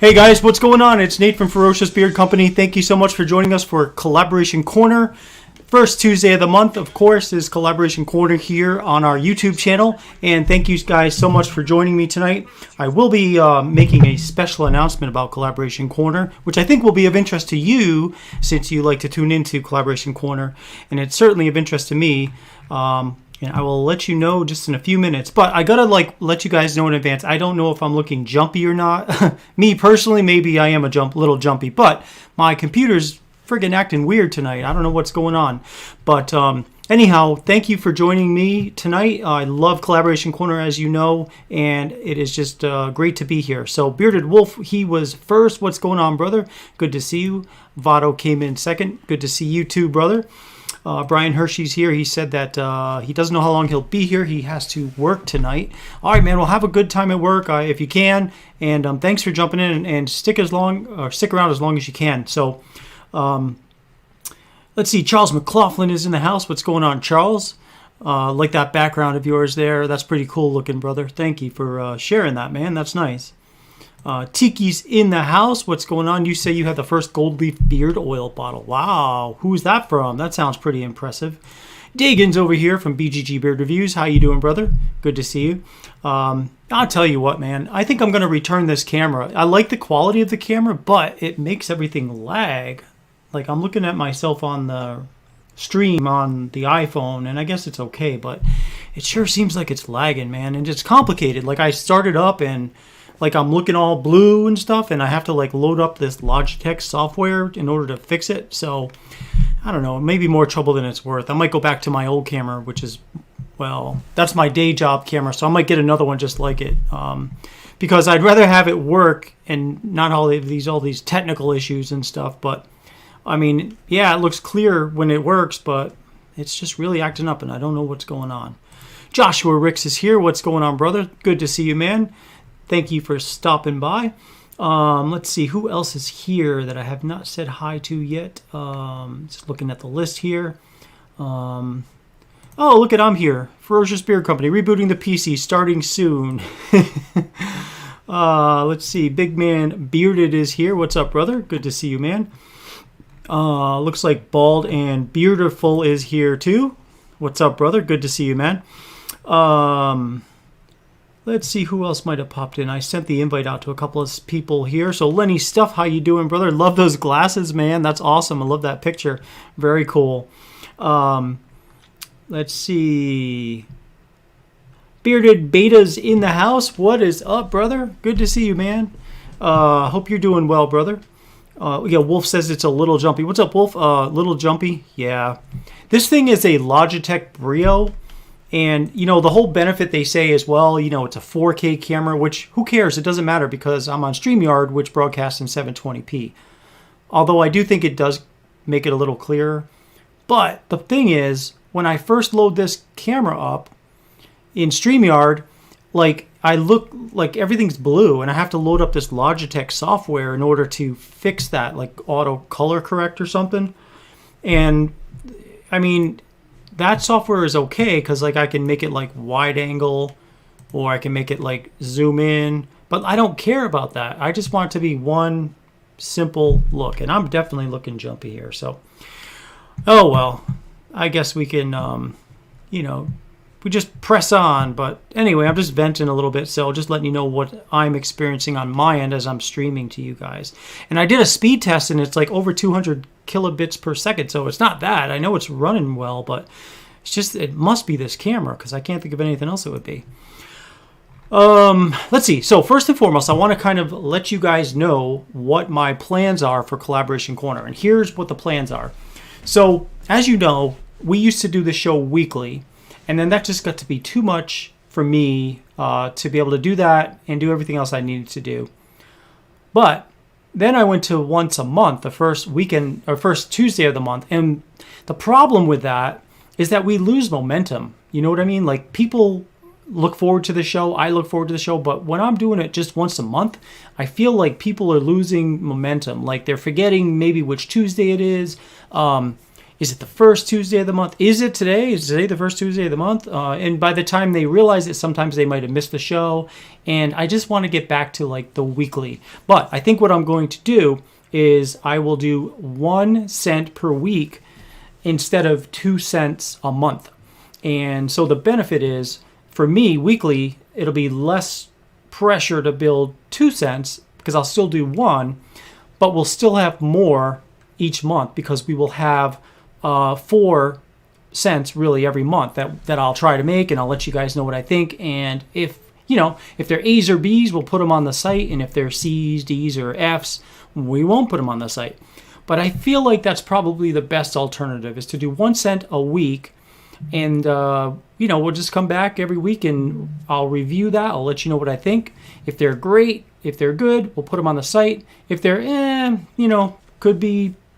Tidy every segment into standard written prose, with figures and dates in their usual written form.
Hey guys, what's going on? It's Nate from Ferocious Beard Company. Thank you so much for joining us for Collaboration Corner. First Tuesday of the month, of course, is Collaboration Corner here on our YouTube channel. And thank you guys so much for joining me tonight. I will be making a special announcement about Collaboration Corner, which I think will be of interest to you since you like to tune into Collaboration Corner. And it's certainly of interest to me. And I will let you know just in a few minutes. But I gotta let you guys know in advance. I don't know if I'm looking jumpy or not. Me personally, maybe I am a little jumpy. But my computer's friggin' acting weird tonight. I don't know what's going on. But anyhow, thank you for joining me tonight. I love Collaboration Corner, as you know. And it is just great to be here. So Bearded Wolf, he was first. What's going on, brother? Good to see you. Vado came in second. Good to see you too, brother. Brian Hershey's here. He said that he doesn't know how long he'll be here. He has to work tonight. All right, man. Well, have a good time at work if you can. And thanks for jumping in and stick around as long as you can. So, let's see. Charles McLaughlin is in the house. What's going on, Charles? Like that background of yours there. That's pretty cool looking, brother. Thank you for sharing that, man. That's nice. Tiki's in the house. What's going on? You say you have the first gold leaf beard oil bottle. Wow. Who's that from? That sounds pretty impressive. Dagan's over here from BGG Beard Reviews. How you doing, brother? Good to see you. I'll tell you what, man. I think I'm going to return this camera. I like the quality of the camera, but it makes everything lag. Like I'm looking at myself on the stream on the iPhone, and I guess it's okay, but it sure seems like it's lagging, man. And it's complicated. Like I started up and like I'm looking all blue and stuff, and I have to like load up this Logitech software in order to fix it. So I don't know, maybe more trouble than it's worth. I might go back to my old camera, which is, well, that's my day job camera. So I might get another one just like it, because I'd rather have it work and not all these technical issues and stuff. But I mean, yeah, it looks clear when it works, but it's just really acting up, and I don't know what's going on. Joshua Ricks is here. What's going on, brother? Good to see you, man. Thank you for stopping by. Let's see, who else is here that I have not said hi to yet? Just looking at the list here. Oh, look at, I'm here. Ferocious Beard Company, rebooting the PC, starting soon. Let's see, Big Man Bearded is here. What's up, brother? Good to see you, man. Looks like Bald and Bearderful is here too. What's up, brother? Good to see you, man. Let's see who else might have popped in. I sent the invite out to a couple of people here. So Lenny Stuff, how you doing, brother? Love those glasses, man. That's awesome. I love that picture. Very cool. Let's see. Bearded Beta's in the house. What is up, brother? Good to see you, man. Hope you're doing well, brother. Yeah, Wolf says it's a little jumpy. What's up, Wolf? Little jumpy? Yeah. This thing is a Logitech Brio. And, you know, the whole benefit they say is, well, you know, it's a 4K camera, which who cares? It doesn't matter because I'm on StreamYard, which broadcasts in 720p. Although I do think it does make it a little clearer. But the thing is, when I first load this camera up in StreamYard, like I look like everything's blue and I have to load up this Logitech software in order to fix that, like auto color correct or something. And I mean, that software is okay because like I can make it like wide angle or I can make it like zoom in, but I don't care about that. I just want it to be one simple look, and I'm definitely looking jumpy here. So, oh well, I guess we can, you know, we just press on. But anyway, I'm just venting a little bit, so just letting you know what I'm experiencing on my end as I'm streaming to you guys. And I did a speed test, and it's like over 200 kilobits per second, so it's not bad. I know it's running well, but it's just, it must be this camera because I can't think of anything else it would be. Let's see. So first and foremost, I want to kind of let you guys know what my plans are for Collaboration Corner, and here's what the plans are. So as you know, we used to do the show weekly, and then that just got to be too much for me to be able to do that and do everything else I needed to do. But then I went to once a month, the first weekend or first Tuesday of the month. And the problem with that is that we lose momentum. You know what I mean? Like people look forward to the show. I look forward to the show. But when I'm doing it just once a month, I feel like people are losing momentum. Like they're forgetting maybe which Tuesday it is. Is it the first Tuesday of the month? Is it today? Is today the first Tuesday of the month? And by the time they realize it, sometimes they might have missed the show. And I just want to get back to like the weekly. But I think what I'm going to do is I will do 1 cent per week instead of 2 cents a month. And so the benefit is, for me, weekly, it'll be less pressure to build 2 cents because I'll still do 1, but we'll still have more each month because we will have 4 cents really every month that I'll try to make, and I'll let you guys know what I think. And if they're A's or B's, we'll put them on the site, and if they're C's, D's, or F's, we won't put them on the site. But I feel like that's probably the best alternative, is to do 1 cent a week, and we'll just come back every week and I'll review that. I'll let you know what I think. If they're great, if they're good, we'll put them on the site. If they're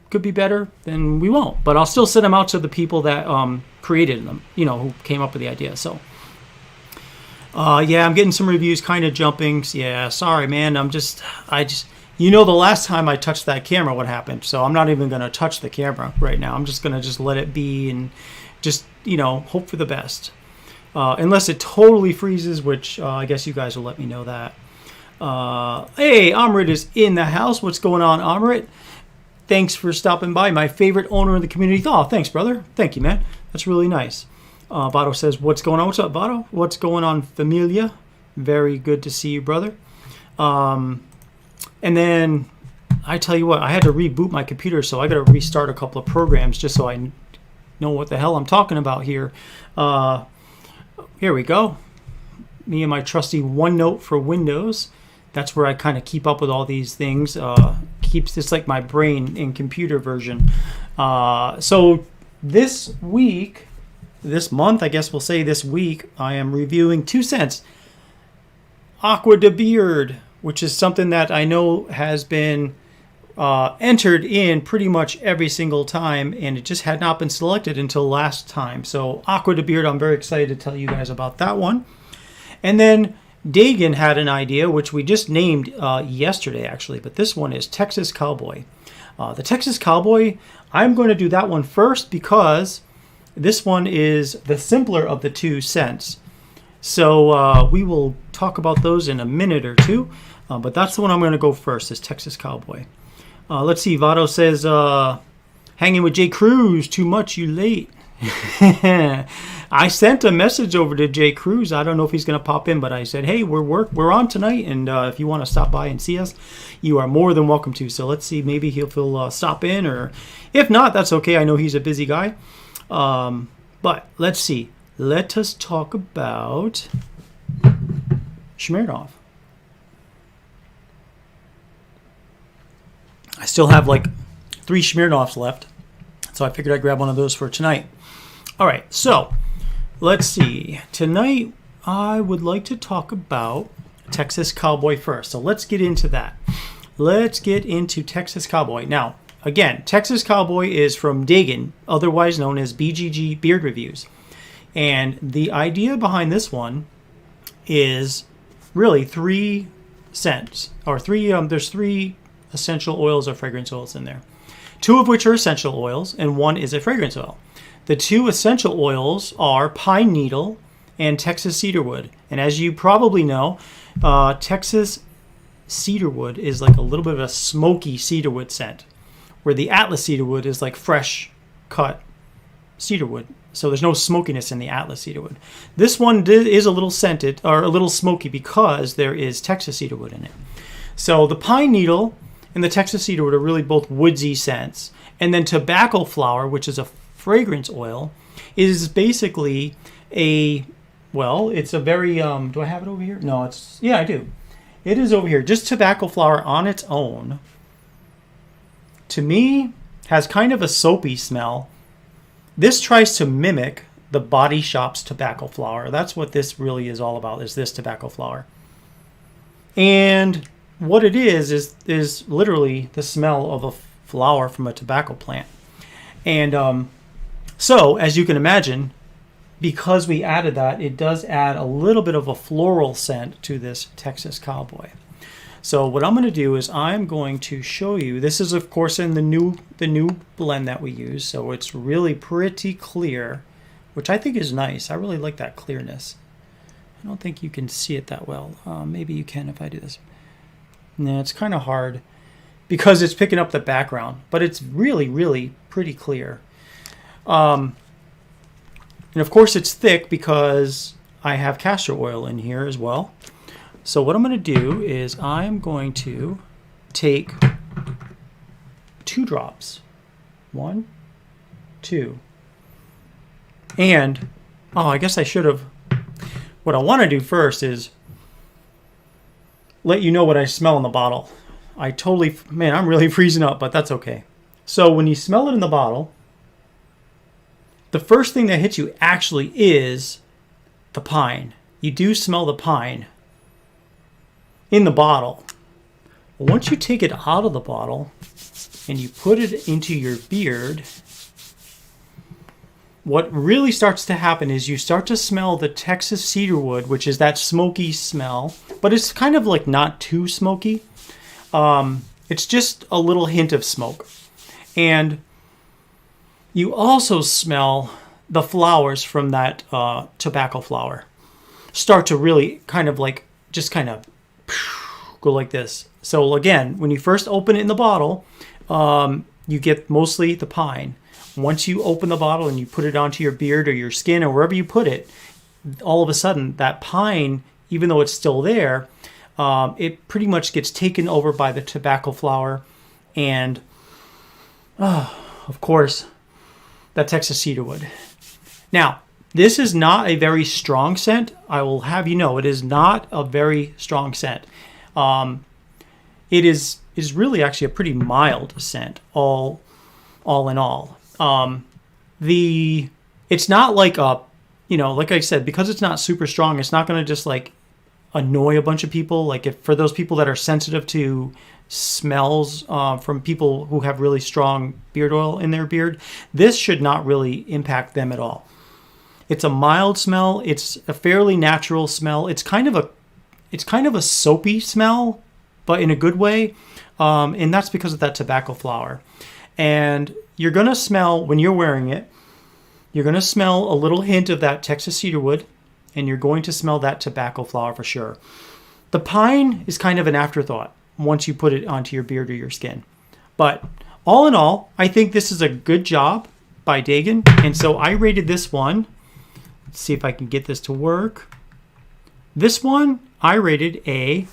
could be better, then we won't. But I'll still send them out to the people that created them, who came up with the idea. So I'm getting some reviews kind of jumping. Yeah, sorry, man. The last time I touched that camera, what happened? So I'm not even going to touch the camera right now. I'm just going to let it be and just, hope for the best. Unless it totally freezes, which I guess you guys will let me know that. Hey, Amrit is in the house. What's going on, Amrit? Thanks for stopping by. My favorite owner in the community. Oh, thanks, brother. Thank you, man. That's really nice. Vado says, what's going on? What's up, Vado? What's going on, familia? Very good to see you, brother. And then I tell you what, I had to reboot my computer, so I got to restart a couple of programs just so I know what the hell I'm talking about here. Here we go. Me and my trusty OneNote for Windows. That's where I kind of keep up with all these things. It's like my brain in computer version. So this month, I guess we'll say this week, I am reviewing 2 cents. Aqua De Beard, which is something that I know has been entered in pretty much every single time, and it just had not been selected until last time. So Aqua De Beard, I'm very excited to tell you guys about that one. And then Dagan had an idea, which we just named yesterday, actually, but this one is Texas Cowboy. The Texas Cowboy, I'm going to do that one first because this one is the simpler of the 2 cents. So we will talk about those in a minute or two, but that's the one I'm going to go first, is Texas Cowboy. Let's see, Vado says, hanging with J. Cruz, too much, you late. I sent a message over to J. Cruz. I don't know if he's going to pop in, but I said, hey, we're on tonight, and if you want to stop by and see us, you are more than welcome to. So let's see, maybe he'll stop in, or if not, that's okay. I know he's a busy guy. But let's see. Let us talk about Smirnoff. I still have like 3 Smirnoffs left, so I figured I'd grab one of those for tonight. All right, so let's see. Tonight, I would like to talk about Texas Cowboy first. So let's get into that. Let's get into Texas Cowboy. Now, again, Texas Cowboy is from Dagan, otherwise known as BGG Beard Reviews. And the idea behind this one is really 3 cents, or there's 3 essential oils or fragrance oils in there. 2 of which are essential oils, and 1 is a fragrance oil. The 2 essential oils are pine needle and Texas cedarwood. And as you probably know, Texas cedarwood is like a little bit of a smoky cedarwood scent, where the Atlas cedarwood is like fresh cut cedarwood. So there's no smokiness in the Atlas cedarwood. This one is a little scented, or a little smoky, because there is Texas cedarwood in it. So the pine needle and the Texas cedarwood are really both woodsy scents. And then tobacco flower, which is a fragrance oil, is basically it's a very, do I have it over here? No, I do. It is over here. Just tobacco flower on its own, to me, has kind of a soapy smell. This tries to mimic the Body Shop's tobacco flower. That's what this really is all about, is this tobacco flower. And what it is literally the smell of a flower from a tobacco plant. And so, as you can imagine, because we added that, it does add a little bit of a floral scent to this Texas Cowboy. So what I'm going to do is I'm going to show you. This is of course in the new blend that we use, so it's really pretty clear, which I think is nice. I really like that clearness. I don't think you can see it that well. Maybe you can if I do this. No, it's kind of hard because it's picking up the background, but it's really pretty clear. And of course it's thick because I have castor oil in here as well. So what I'm going to do is I'm going to take 2 drops. 1, 2. And, oh, I guess I should have. What I want to do first is let you know what I smell in the bottle. Man, I'm really freezing up, but that's okay. So when you smell it in the bottle, the first thing that hits you actually is the pine. You do smell the pine in the bottle. Once you take it out of the bottle and you put it into your beard, what really starts to happen is you start to smell the Texas cedarwood, which is that smoky smell, but it's kind of like not too smoky. It's just a little hint of smoke. And you also smell the flowers from that tobacco flower start to really kind of like just kind of go like this. So again, when you first open it in the bottle, you get mostly the pine. Once you open the bottle and you put it onto your beard or your skin or wherever you put it, all of a sudden that pine, even though it's still there, it pretty much gets taken over by the tobacco flower and, of course, that Texas cedarwood. Now, this is not a very strong scent. I will have you know, it is not a very strong scent. It is really actually a pretty mild scent, all in all. It's not like like I said, because it's not super strong, it's not going to just like annoy a bunch of people. Like for those people that are sensitive to smells from people who have really strong beard oil in their beard, this should not really impact them at all. It's a mild smell. It's a fairly natural smell. It's kind of a soapy smell, but in a good way. And that's because of that tobacco flower. And you're going to smell, when you're wearing it, you're going to smell a little hint of that Texas cedarwood, and you're going to smell that tobacco flower for sure. The pine is kind of an afterthought once you put it onto your beard or your skin. But all in all, I think this is a good job by Dagan. And so I rated this one. Let's see if I can get this to work. This one, I rated a...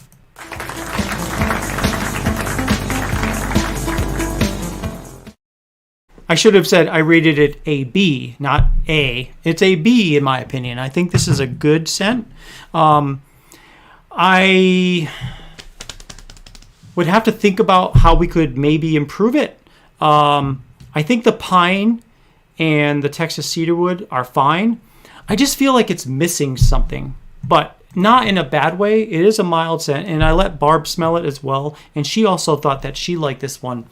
I should have said I rated it a B, not A. It's a B in my opinion. I think this is a good scent. I would have to think about how we could maybe improve it. I think the pine and the Texas cedarwood are fine. I just feel like it's missing something, but not in a bad way. It is a mild scent, and I let Barb smell it as well, and she also thought that she liked this one.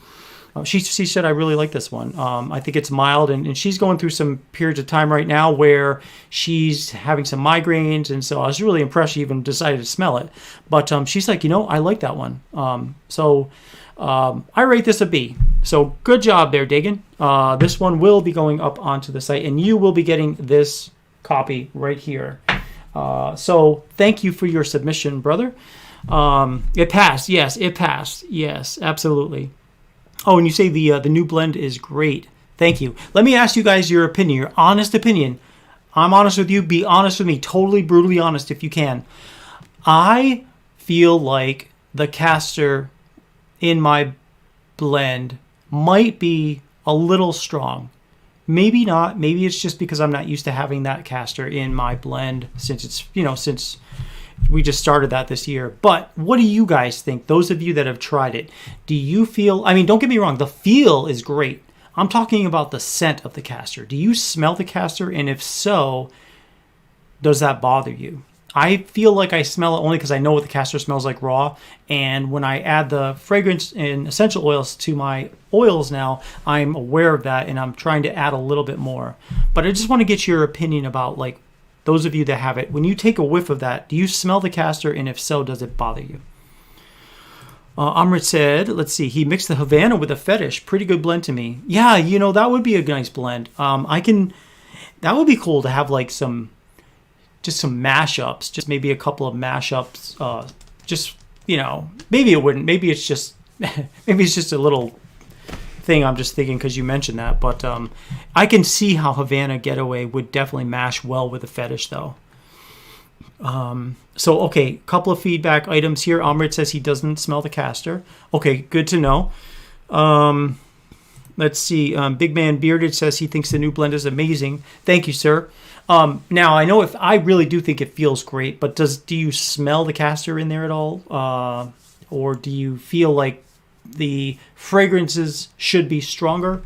She said, I really like this one. I think it's mild, and she's going through some periods of time right now where she's having some migraines, and so I was really impressed she even decided to smell it. But she's like, I like that one. So I rate this a B. So good job there, Dagan. This one will be going up onto the site, and you will be getting this copy right here. So thank you for your submission, brother. It passed. Yes, it passed. Yes, absolutely. Oh, and you say the new blend is great. Thank you. Let me ask you guys your opinion, your honest opinion. I'm honest with you. Be honest with me. Totally brutally honest if you can. I feel like the castor in my blend might be a little strong. Maybe not. Maybe it's just because I'm not used to having that castor in my blend since we just started that this year. But what do you guys think? Those of you that have tried it, do you feel, don't get me wrong, the feel is great. I'm talking about the scent of the castor. Do you smell the castor? And if so, does that bother you? I feel like I smell it only because I know what the castor smells like raw. And when I add the fragrance and essential oils to my oils now, I'm aware of that and I'm trying to add a little bit more. But I just want to get your opinion about those of you that have it. When you take a whiff of that, do you smell the castor? And if so, does it bother you? Amrit said, let's see, he mixed the Havana with a fetish. Pretty good blend to me. Yeah, you know, that would be a nice blend. That would be cool to have like just some mashups, just maybe a couple of mashups. Just, you know, maybe it wouldn't. Maybe it's just, maybe it's just a little thing I'm just thinking because you mentioned that. But I can see how Havana Getaway would definitely mash well with a fetish though. So, okay, couple of feedback items here. Amrit says he doesn't smell the castor. Okay, good to know. Let's see. Big Man Bearded says he thinks the new blend is amazing. Thank you, sir. Now, I know if I really do think it feels great, but do you smell the castor in there at all? Or do you feel like the fragrances should be stronger?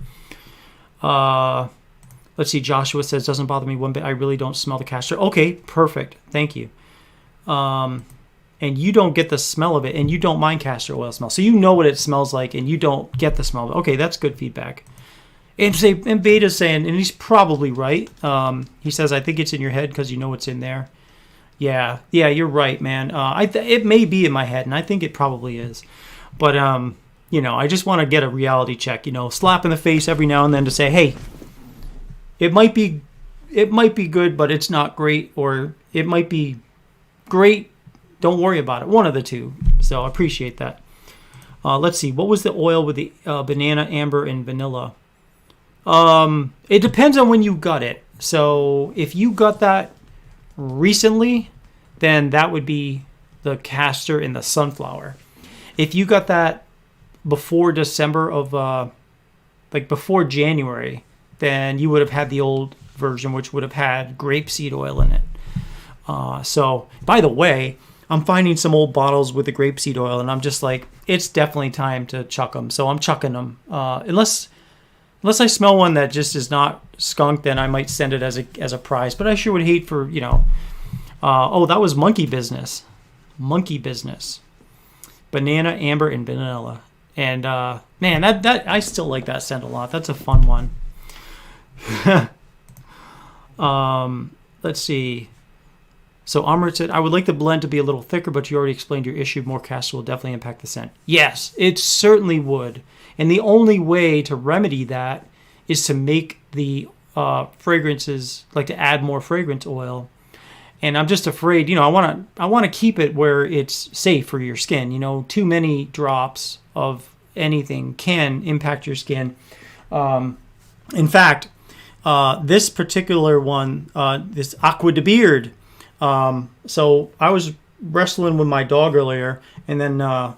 Let's see. Joshua says, doesn't bother me one bit. I really don't smell the castor. Okay, perfect. Thank you. And you don't get the smell of it, and you don't mind castor oil smell. So you know what it smells like, and you don't get the smell of it. Okay, that's good feedback. And Beta's saying, and he's probably right. He says, I think it's in your head because you know what's in there. Yeah, you're right, man. It may be in my head, and I think it probably is. But, you know, I just want to get a reality check, you know, slap in the face every now and then to say, hey, it might be good, but it's not great, or it might be great. Don't worry about it. One of the two. So I appreciate that. Let's see. What was the oil with the banana, amber, and vanilla? It depends on when you got it. So if you got that recently, then that would be the castor and the sunflower. If you got that before December of, like before January, then you would have had the old version, which would have had grapeseed oil in it. So, by the way, I'm finding some old bottles with the grapeseed oil, and I'm just like, it's definitely time to chuck them. So I'm chucking them. Unless I smell one that just is not skunk, then I might send it as a prize. But I sure would hate for, you know. Oh, that was monkey business. Monkey business. Banana, amber, and vanilla. And man, that I still like that scent a lot. That's a fun one. Let's see. So Amrit said, I would like the blend to be a little thicker, but you already explained your issue. More castor will definitely impact the scent. Yes, it certainly would. And the only way to remedy that is to make the fragrances, like to add more fragrance oil. And I'm just afraid, you know, I want to keep it where it's safe for your skin. You know, too many drops of anything can impact your skin. In fact, this particular one, this Aqua De Beard. So I was wrestling with my dog earlier, and then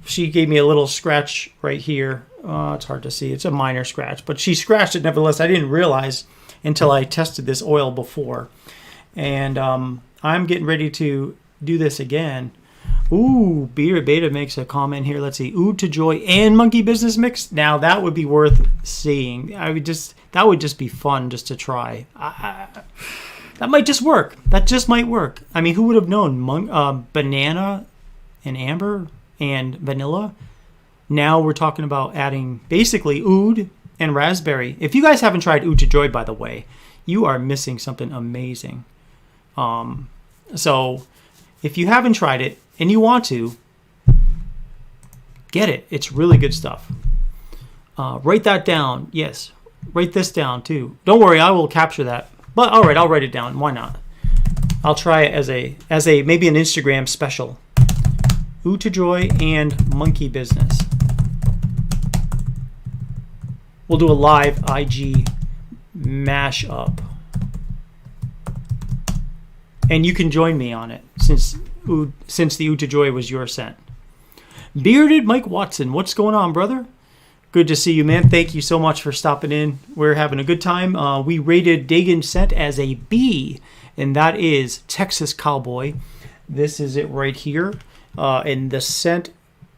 she gave me a little scratch right here. It's hard to see. It's a minor scratch, but she scratched it nevertheless. I didn't realize until I tested this oil before. And I'm getting ready to do this again. Ooh, Beer Beta makes a comment here. Let's see. 𝘬𝘓𝘗𝘏 and monkey business mix. Now that would be worth seeing. That would just be fun just to try. That might just work. That just might work. I mean, who would have known? Banana and amber and vanilla. Now we're talking about adding basically oud and raspberry. If you guys haven't tried 𝘬𝘓𝘗𝑗, by the way, you are missing something amazing. So if you haven't tried it and you want to, get it. It's really good stuff. Write that down. Yes. Write this down too. Don't worry, I will capture that. But all right, I'll write it down. Why not? I'll try it as a maybe an Instagram special. 𝘬𝘓𝘗𝑗 and monkey business. We'll do a live IG mashup. And you can join me on it since the 𝘬𝘓𝘗𝑗 was your scent. Bearded Mike Watson, what's going on, brother? Good to see you, man. Thank you so much for stopping in. We're having a good time. We rated Dagan's scent as a B, and that is Texas Cowboy. This is it right here. And the scent,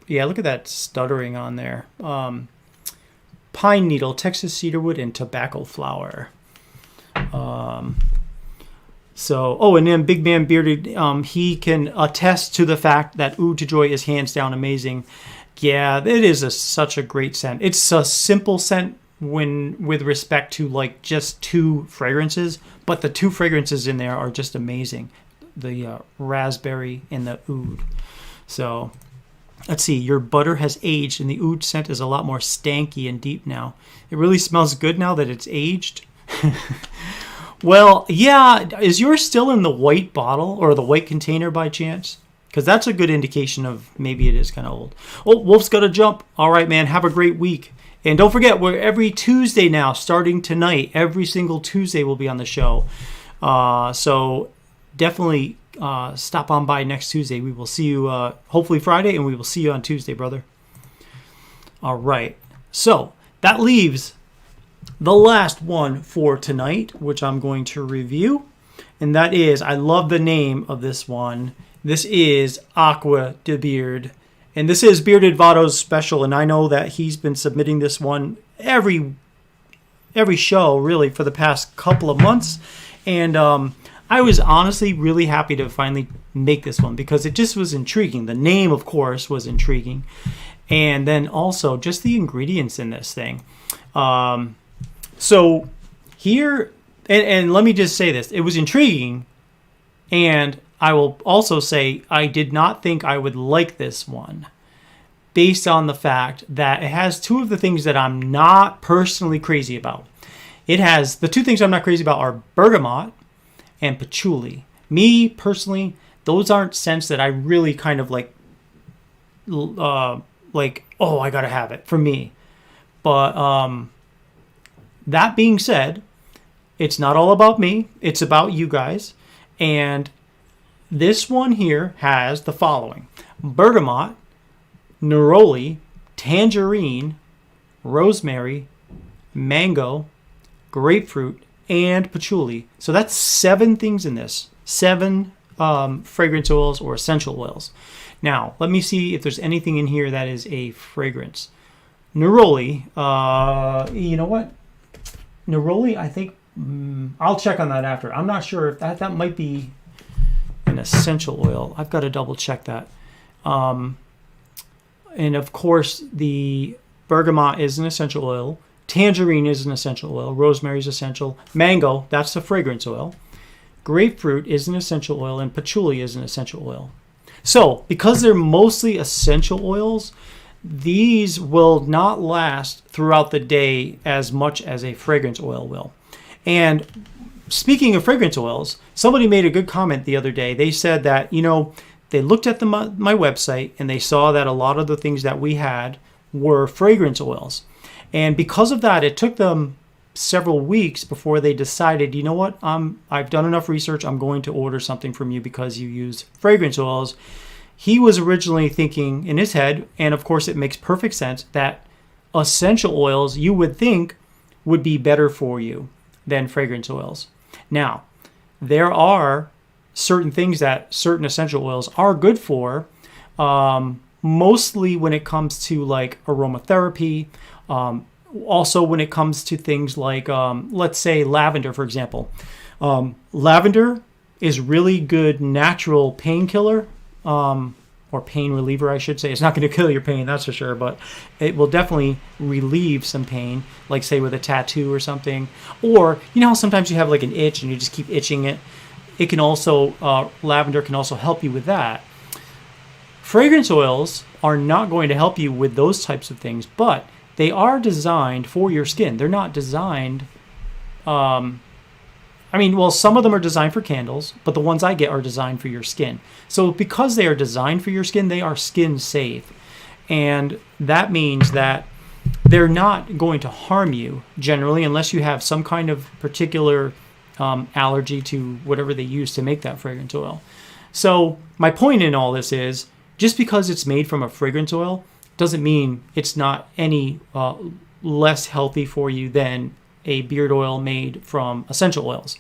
yeah, look at that stuttering on there. Pine needle, Texas cedarwood, and tobacco flower. And then Big Man Bearded, he can attest to the fact that 𝘬𝘓𝘗𝑗 is hands down amazing. Yeah, it is such a great scent. It's a simple scent with respect to like just two fragrances, but the two fragrances in there are just amazing. The raspberry and the oud. So Let's see, your butter has aged and the oud scent is a lot more stanky and deep now. It really smells good now that it's aged. Well, yeah, is yours still in the white bottle or the white container by chance? Because that's a good indication of maybe it is kind of old. Oh, Wolf's got to jump. All right, man, have a great week. And don't forget, we're every Tuesday now, starting tonight. Every single Tuesday we'll be on the show. So definitely stop on by next Tuesday. We will see you hopefully Friday, and we will see you on Tuesday, brother. All right. So that leaves the last one for tonight, which I'm going to review. And that is, I love the name of this one. This is Aqua De Beard. And this is Bearded Vado's special. And I know that he's been submitting this one every show, really, for the past couple of months. And I was honestly really happy to finally make this one because it just was intriguing. The name, of course, was intriguing. And then also just the ingredients in this thing. So here, and let me just say this. It was intriguing. And I will also say I did not think I would like this one based on the fact that it has two of the things that I'm not personally crazy about. It has, the two things I'm not crazy about are bergamot and patchouli. Me, personally, those aren't scents that I really kind of like, oh, I gotta have it for me. But that being said, it's not all about me. It's about you guys. And this one here has the following: bergamot, neroli, tangerine, rosemary, mango, grapefruit, and patchouli. So that's 7 things in this. 7 fragrance oils or essential oils. Now, let me see if there's anything in here that is a fragrance. Neroli, you know what? Neroli, I think, I'll check on that after. I'm not sure if that might be an essential oil. I've got to double check that. And of course, the bergamot is an essential oil. Tangerine is an essential oil. Rosemary is essential. Mango, that's the fragrance oil. Grapefruit is an essential oil. And patchouli is an essential oil. So, because they're mostly essential oils, these will not last throughout the day as much as a fragrance oil will. And speaking of fragrance oils, somebody made a good comment the other day. They said that, they looked at my website and they saw that a lot of the things that we had were fragrance oils. And because of that, it took them several weeks before they decided, you know what, I've done enough research. I'm going to order something from you because you use fragrance oils. He was originally thinking in his head, and of course it makes perfect sense, that essential oils you would think would be better for you than fragrance oils. Now, there are certain things that certain essential oils are good for, mostly when it comes to like aromatherapy, also when it comes to things like, let's say lavender, for example. Lavender is really good natural painkiller, or pain reliever, I should say. It's not going to kill your pain, that's for sure, but it will definitely relieve some pain, like say with a tattoo or something. Or, how sometimes you have like an itch and you just keep itching it. It can also, lavender can also help you with that. Fragrance oils are not going to help you with those types of things, but they are designed for your skin. They're not designed, some of them are designed for candles, but the ones I get are designed for your skin. So because they are designed for your skin, they are skin safe. And that means that they're not going to harm you generally unless you have some kind of particular allergy to whatever they use to make that fragrance oil. So my point in all this is, just because it's made from a fragrance oil doesn't mean it's not any less healthy for you than a beard oil made from essential oils.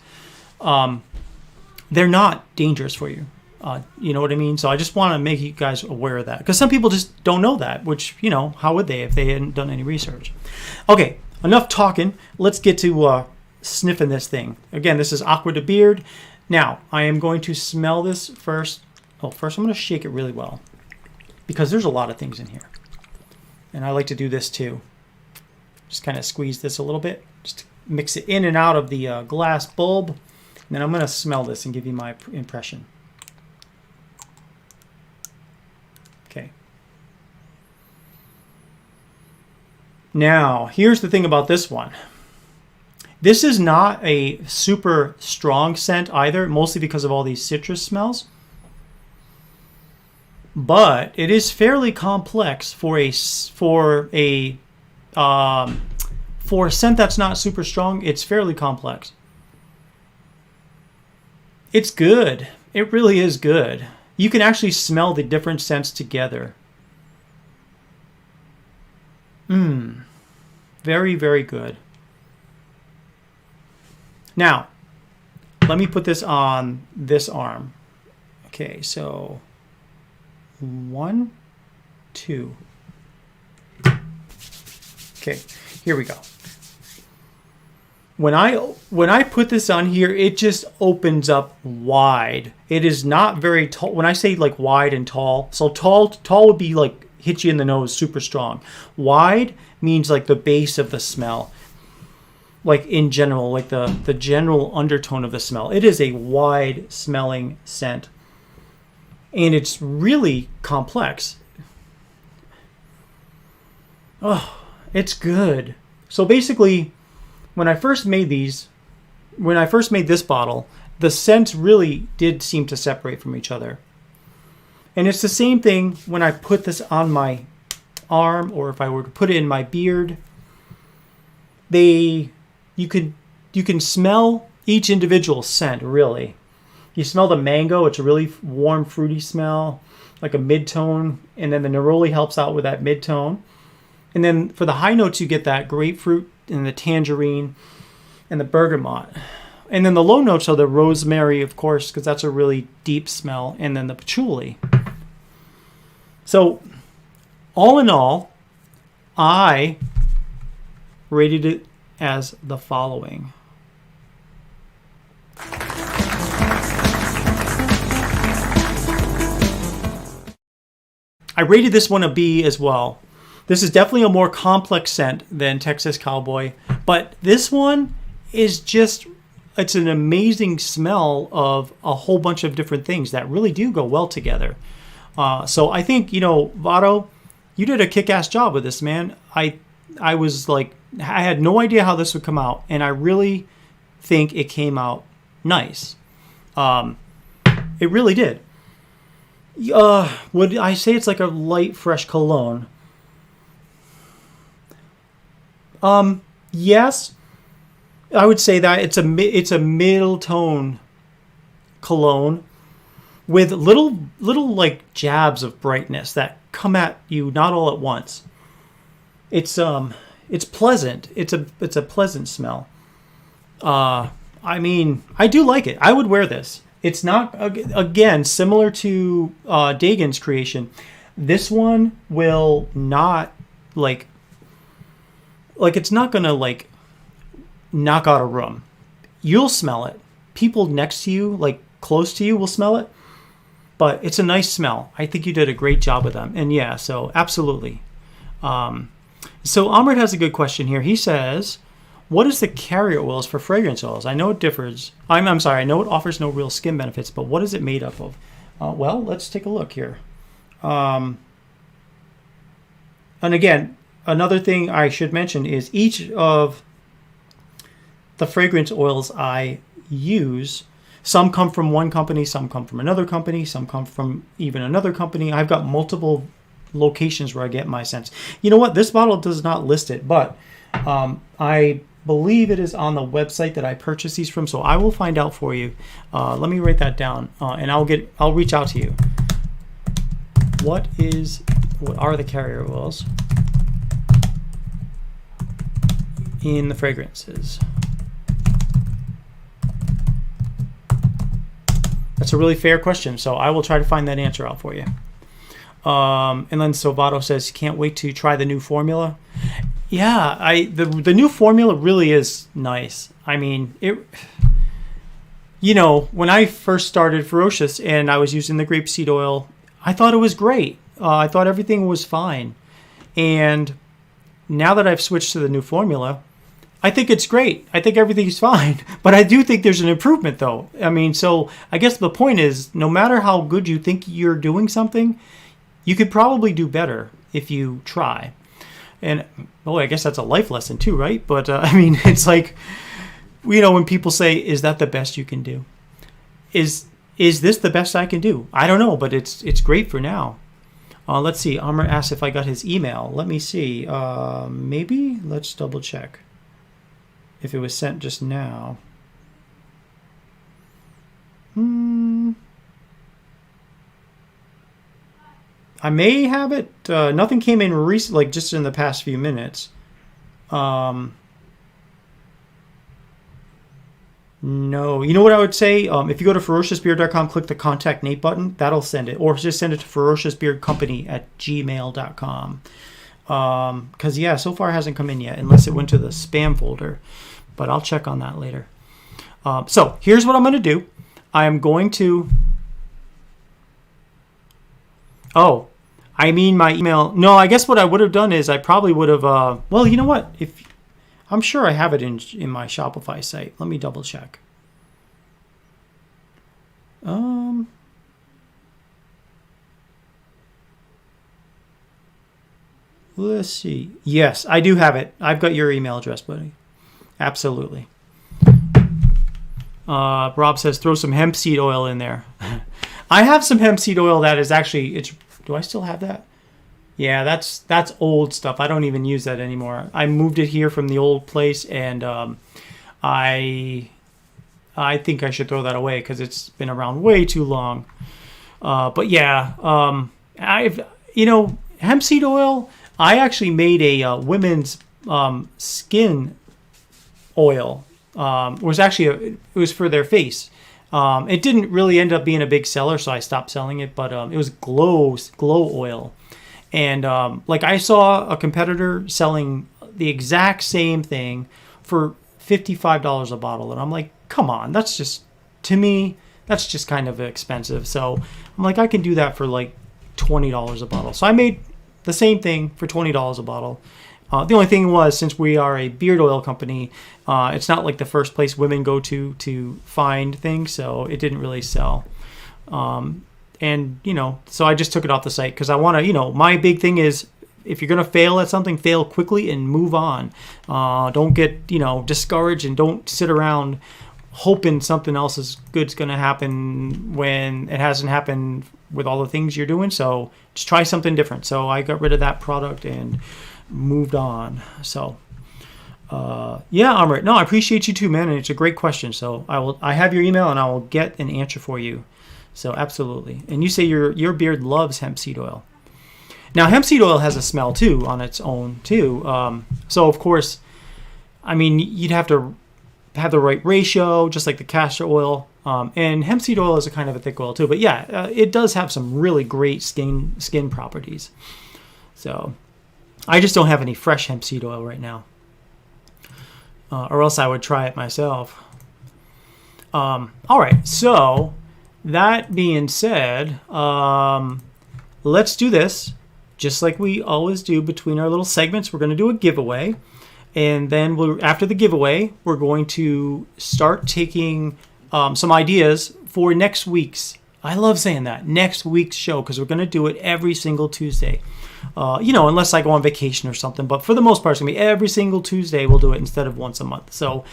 They're not dangerous for you. You know what I mean? So I just want to make you guys aware of that, because some people just don't know that, which, how would they if they hadn't done any research? Okay, enough talking. Let's get to sniffing this thing. Again, this is Aqua De Beard. Now, I am going to smell this first. First I'm going to shake it really well, because there's a lot of things in here. And I like to do this too. Just kind of squeeze this a little bit. Just mix it in and out of the glass bulb. And then I'm going to smell this and give you my impression. Okay. Now, here's the thing about this one. This is not a super strong scent either, mostly because of all these citrus smells. But it is fairly complex for a scent that's not super strong. It's fairly complex. It's good. It really is good. You can actually smell the different scents together. Very, very good. Now, let me put this on this arm. Okay, so 1, 2. Okay, here we go. When I put this on here, it just opens up wide. It is not very tall. When I say like wide and tall, so tall would be like hit you in the nose, super strong. Wide means like the base of the smell. Like in general, like the general undertone of the smell. It is a wide smelling scent. And it's really complex. Oh, it's good. So basically, when I first made this bottle, the scents really did seem to separate from each other. And it's the same thing when I put this on my arm, or if I were to put it in my beard. You can smell each individual scent, really. You smell the mango. It's a really warm, fruity smell, like a mid-tone. And then the neroli helps out with that mid-tone. And then for the high notes, you get that grapefruit and the tangerine and the bergamot. And then the low notes are the rosemary, of course, because that's a really deep smell. And then the patchouli. So all in all, I rated it as the following. I rated this one a B as well. This is definitely a more complex scent than Texas Cowboy, but this one is just, it's an amazing smell of a whole bunch of different things that really do go well together. So I think, Vado, you did a kick-ass job with this, man. I was like, I had no idea how this would come out, and I really think it came out nice. It really did. Would I say it's like a light, fresh cologne? Yes. I would say that it's a middle tone cologne with little like jabs of brightness that come at you not all at once. It's pleasant. It's a pleasant smell. I mean, I do like it. I would wear this. It's not, again, similar to Dagan's creation. This one will not like it's not gonna like knock out a room. You'll smell it. People next to you, like close to you, will smell it. But it's a nice smell. I think you did a great job with them. And yeah, so absolutely. So Amrit has a good question here. He says, what is the carrier oils for fragrance oils? I know it differs. I'm sorry. I know it offers no real skin benefits, but what is it made up of? Well, let's take a look here. And again, another thing I should mention is each of the fragrance oils I use, some come from one company, some come from another company, some come from even another company. I've got multiple locations where I get my scents. You know what? This bottle does not list it, but I believe it is on the website that I purchased these from, so I will find out for you. Let me write that down, and I'll reach out to you. What are the carrier oils in the fragrances? That's a really fair question, so I will try to find that answer out for you. And then Sovato says, can't wait to try the new formula. Yeah, the new formula really is nice. I mean, when I first started Ferocious and I was using the grapeseed oil, I thought it was great. I thought everything was fine. And now that I've switched to the new formula, I think it's great. I think everything's fine. But I do think there's an improvement, though. I mean, so I guess the point is, no matter how good you think you're doing something, you could probably do better if you try. And oh, I guess that's a life lesson too, right? But I mean, it's like, you know, when people say, "Is that the best you can do?" Is this the best I can do? I don't know, but it's great for now. Let's see. Amr asked if I got his email. Let me see. Maybe. Let's double check if it was sent just now. I may have it. Nothing came in recent, like just in the past few minutes. No. You know what I would say? If you go to ferociousbeard.com, click the Contact Nate button, that'll send it. Or just send it to ferociousbeardcompany@gmail.com. Because, yeah, so far it hasn't come in yet, unless it went to the spam folder. But I'll check on that later. So here's what I'm going to do. I am going to... Oh, I mean my email. No, I guess what I would have done is I probably would have... well, you know what? I'm sure I have it in my Shopify site. Let me double check. Let's see. Yes, I do have it. I've got your email address, buddy. Absolutely. Rob says throw some hemp seed oil in there. I have some hemp seed oil that is actually... Do I still have that? Yeah, that's old stuff. I don't even use that anymore. I moved it here from the old place, and I think I should throw that away because it's been around way too long. But yeah, hemp seed oil. I actually made a women's skin oil. It was for their face. It didn't really end up being a big seller, so I stopped selling it. But it was glow oil. And like I saw a competitor selling the exact same thing for $55 a bottle. And I'm like, come on, to me, that's just kind of expensive. So I'm like, I can do that for like $20 a bottle. So I made the same thing for $20 a bottle. The only thing was, since we are a beard oil company, it's not like the first place women go to find things. So it didn't really sell. And, so I just took it off the site because I want to, my big thing is if you're going to fail at something, fail quickly and move on. Don't get, discouraged, and don't sit around hoping something else is good's going to happen when it hasn't happened with all the things you're doing. So just try something different. So I got rid of that product and moved on. So, yeah, Amrit. No, I appreciate you too, man. And it's a great question. So I have your email and I will get an answer for you. So absolutely. And you say your beard loves hemp seed oil. Now, hemp seed oil has a smell too on its own too. So of course, I mean, you'd have to have the right ratio, just like the castor oil. And hemp seed oil is a kind of a thick oil too. But yeah, it does have some really great skin properties. So I just don't have any fresh hemp seed oil right now. Or else I would try it myself. All right, so... That being said, let's do this just like we always do between our little segments. We're going to do a giveaway, and then after the giveaway, we're going to start taking some ideas for next week's. I love saying that, next week's show, because we're going to do it every single Tuesday. Unless I go on vacation or something, but for the most part, it's going to be every single Tuesday. We'll do it instead of once a month. So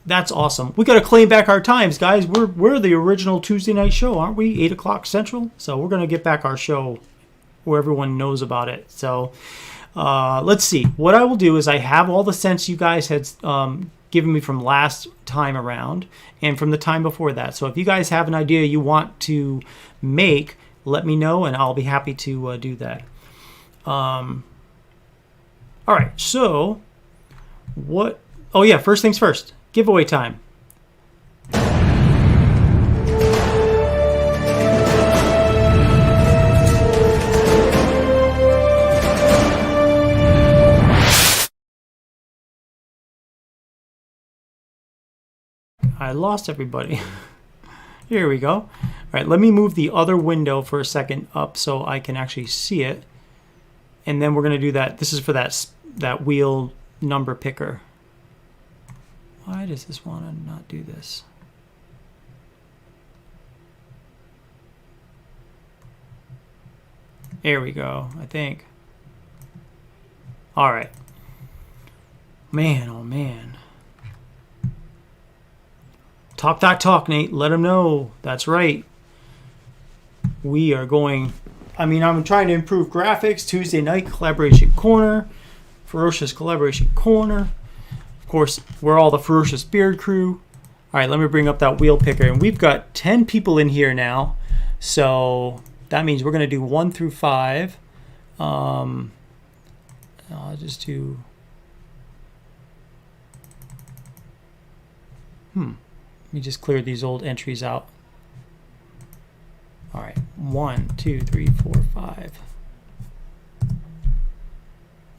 that's awesome. We got to claim back our times, guys. We're the original Tuesday night show, aren't we? 8 o'clock Central. So we're going to get back our show where everyone knows about it. So let's see. What I will do is I have all the scents you guys had given me from last time around and from the time before that. So if you guys have an idea you want to make, let me know and I'll be happy to do that. All right. So what? Oh, yeah. First things first. Giveaway time. I lost everybody. Here we go. All right, let me move the other window for a second up so I can actually see it. And then we're going to do that. This is for that wheel number picker. Why does this want to not do this? There we go, I think. All right. Man, oh man. Talk that talk, Nate. Let them know. That's right. We are going... I'm trying to improve graphics. Tuesday night collaboration corner. Ferocious collaboration corner. Of course, we're all the Ferocious Beard crew. All right, let me bring up that wheel picker. And we've got 10 people in here now. So that means we're going to do 1 through 5. I'll just do... Let me just clear these old entries out. All right, 1, 2, 3, 4, 5.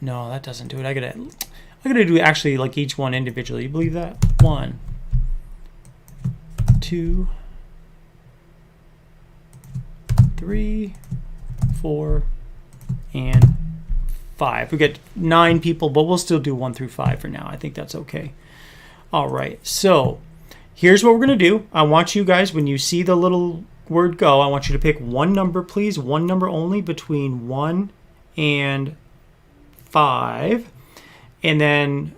No, that doesn't do it. I gotta do actually like each one individually. You believe that? 1, 2, 3, 4, and 5. We get 9 people, but we'll still do 1 through 5 for now. I think that's okay. All right, so here's what we're gonna do. I want you guys, when you see the little word go, I want you to pick one number, please. One number only between 1 and 5. And then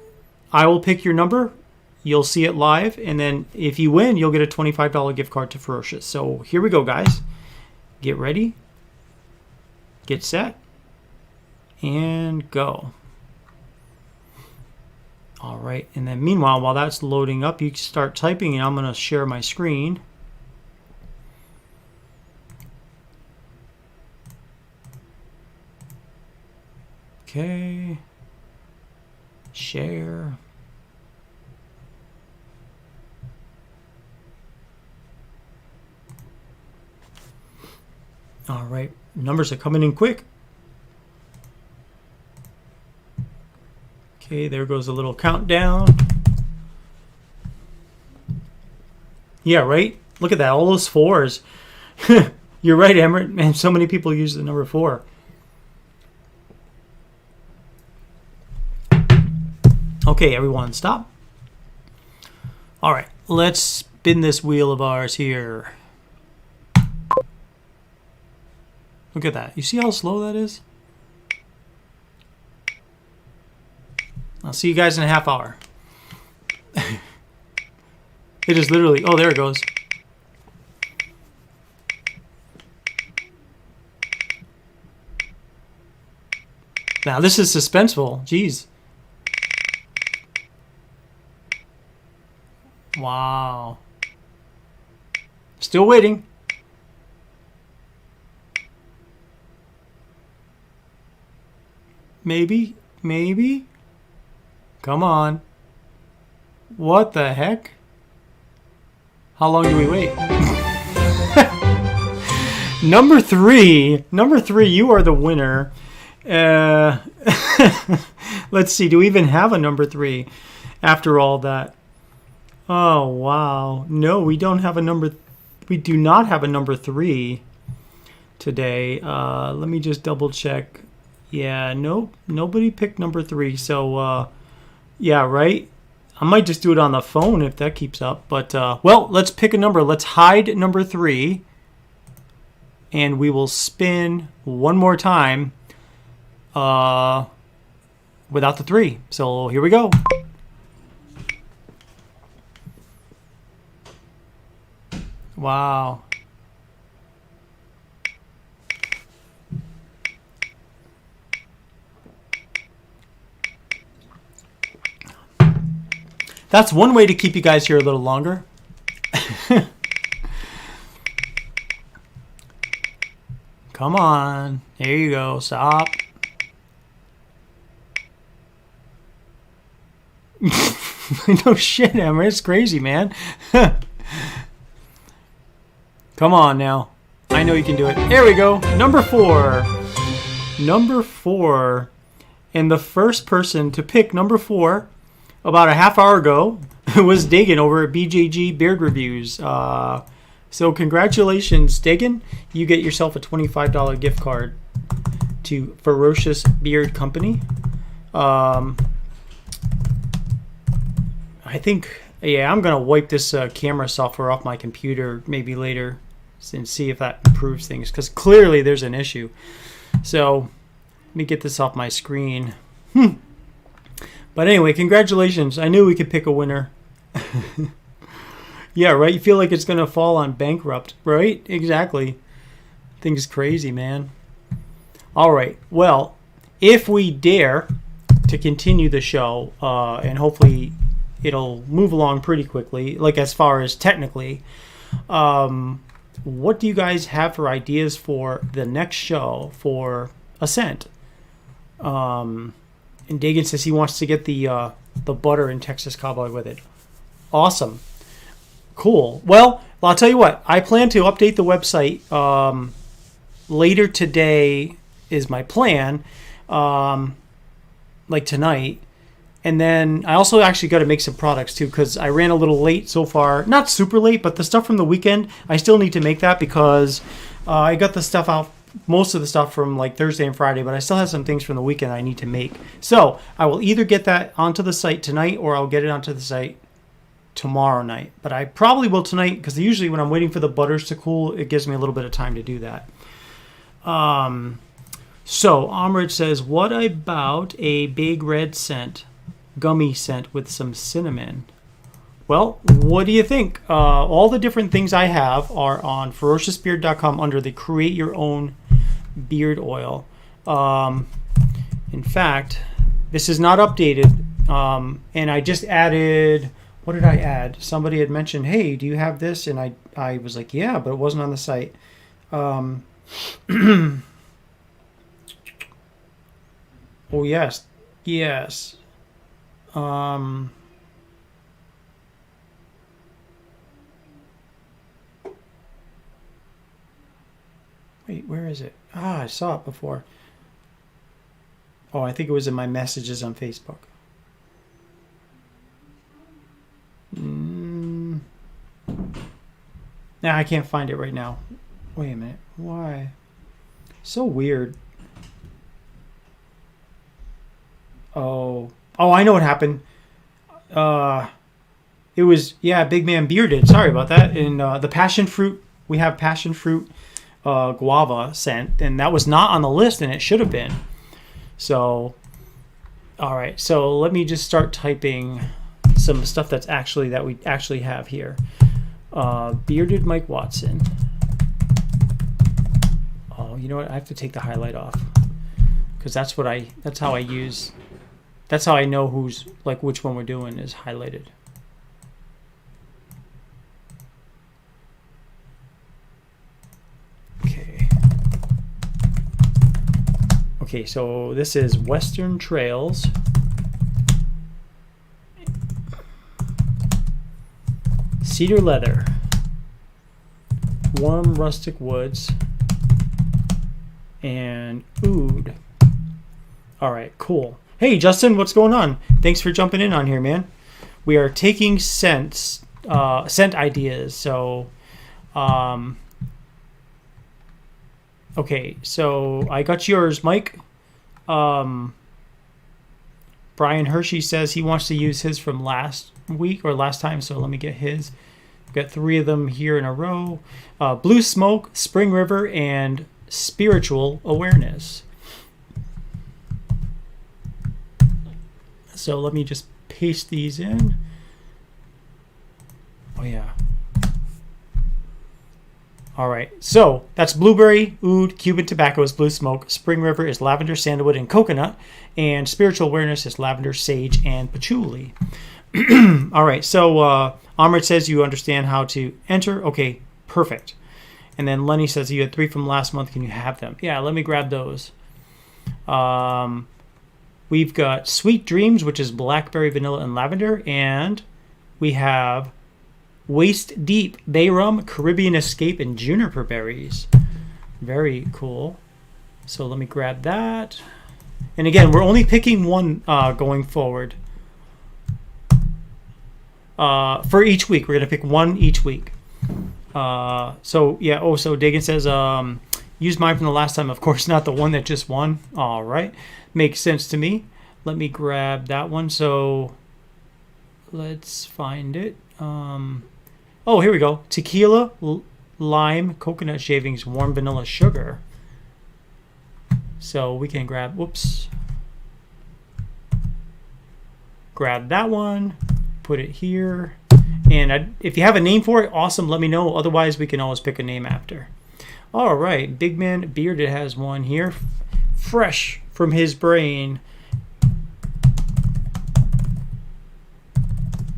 I will pick your number. You'll see it live. And then if you win, you'll get a $25 gift card to Ferocious. So here we go, guys. Get ready. Get set. And go. All right. And then meanwhile, while that's loading up, you can start typing, and I'm going to share my screen. Okay. Share. All right. Numbers are coming in quick. Okay, there goes a little countdown. Yeah, right? Look at that. All those 4s. You're right, Emmert. Man, so many people use the number 4. Okay, everyone, stop. All right, let's spin this wheel of ours here. Look at that. You see how slow that is? I'll see you guys in a half hour. It is literally... Oh, there it goes. Now, this is suspenseful. Jeez. Wow. Still waiting. Maybe? Maybe? Come on. What the heck? How long do we wait? Number 3. Number 3, you are the winner. Let's see. Do we even have a number 3 after all that? Oh, wow. No, we don't have a number... We do not have a number 3 today. Let me just double check. Yeah, nope. Nobody picked number 3. So, yeah, right? I might just do it on the phone if that keeps up. But, well, let's pick a number. Let's hide number 3. And we will spin one more time without the 3. So, here we go. Wow. That's one way to keep you guys here a little longer. Come on. There you go. Stop. No shit, Emma. It's crazy, man. Come on now. I know you can do it. There we go. Number 4. Number 4. And the first person to pick number 4 about a half hour ago was Dagan over at BJG Beard Reviews. So congratulations, Dagan. You get yourself a $25 gift card to Ferocious Beard Company. I think, yeah, I'm going to wipe this camera software off my computer maybe later and see if that improves things, because clearly there's an issue. So let me get this off my screen. But anyway, congratulations. I knew we could pick a winner. Yeah, right? You feel like it's going to fall on bankrupt, right? Exactly. Thing's crazy, man. All right. Well, if we dare to continue the show, and hopefully it'll move along pretty quickly, like as far as technically, what do you guys have for ideas for the next show for Ascent? And Dagan says he wants to get the butter in Texas Cowboy with it. Awesome. Cool. Well, I'll tell you what. I plan to update the website later today is my plan, like tonight. And then I also actually got to make some products too because I ran a little late so far. Not super late, but the stuff from the weekend, I still need to make that because I got the stuff out, most of the stuff from like Thursday and Friday, but I still have some things from the weekend I need to make. So I will either get that onto the site tonight or I'll get it onto the site tomorrow night. But I probably will tonight because usually when I'm waiting for the butters to cool, it gives me a little bit of time to do that. So Amrit says, what about a big red scent, gummy scent with some cinnamon? Well, what do you think? All the different things I have are on ferociousbeard.com under the Create Your Own Beard Oil. In fact, this is not updated, and I just added, what did I add? Somebody had mentioned, hey, do you have this? And I was like, yeah, but it wasn't on the site. Oh, yes. Yes. Wait, where is it? I saw it before. Oh, I think it was in my messages on Facebook. Nah, I can't find it right now. Wait a minute. Why? So weird. Oh, I know what happened. It was, Big Man Bearded. Sorry about that. And the passion fruit, we have passion fruit guava scent, and that was not on the list, and it should have been. So, all right. So let me just start typing some stuff that we actually have here. Bearded Mike Watson. Oh, you know what? I have to take the highlight off because that's how I use. That's how I know which one we're doing is highlighted. Okay, so this is Western Trails. Cedar Leather. Warm Rustic Woods. And Oud. All right, cool. Hey, Justin, what's going on? Thanks for jumping in on here, man. We are taking scent ideas. So, okay, so I got yours, Mike. Brian Hershey says he wants to use his from last week or last time, so let me get his. We've got 3 of them here in a row. Blue Smoke, Spring River, and Spiritual Awareness. So let me just paste these in. Oh, yeah. All right. So that's blueberry, oud, Cuban tobacco is blue smoke. Spring River is lavender, sandalwood, and coconut. And spiritual awareness is lavender, sage, and patchouli. All right. So Amrit says you understand how to enter. Okay, perfect. And then Lenny says you had 3 from last month. Can you have them? Yeah, let me grab those. We've got Sweet Dreams, which is blackberry, vanilla, and lavender. And we have Waist Deep Bay Rum, Caribbean Escape, and Juniper Berries. Very cool. So let me grab that. And again, we're only picking one going forward. For each week. We're going to pick one each week. So Dagan says, use mine from the last time. Of course, not the one that just won. All right. Makes sense to me. Let me grab that one. So let's find it. Oh, here we go. Tequila, lime, coconut shavings, warm vanilla sugar. So we can grab, whoops. grab that one, put it here. And if you have a name for it, awesome, let me know. Otherwise, we can always pick a name after. All right, Big Man Bearded has one here. Fresh from his brain.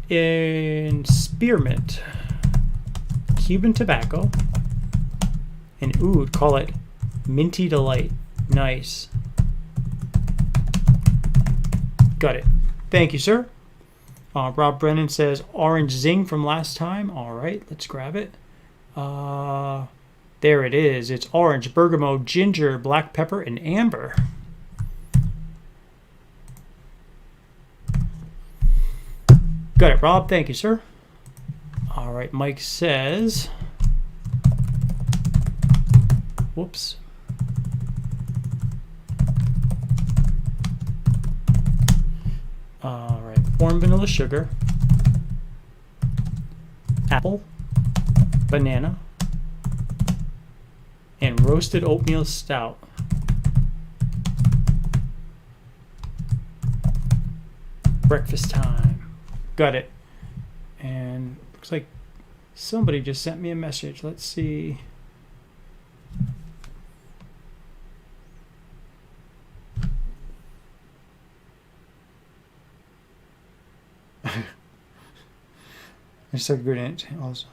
In spearmint. Cuban tobacco. And oud, call it Minty Delight. Nice. Got it. Thank you, sir. Rob Brennan says orange zing from last time. All right, let's grab it. There it is. It's orange, bergamot, ginger, black pepper, and amber. Got it, Rob. Thank you, sir. All right, Mike says... Whoops. All right, warm vanilla sugar, apple, banana, and roasted oatmeal stout. Breakfast time. Got it. And looks like somebody just sent me a message. Let's see. It's so good in it also.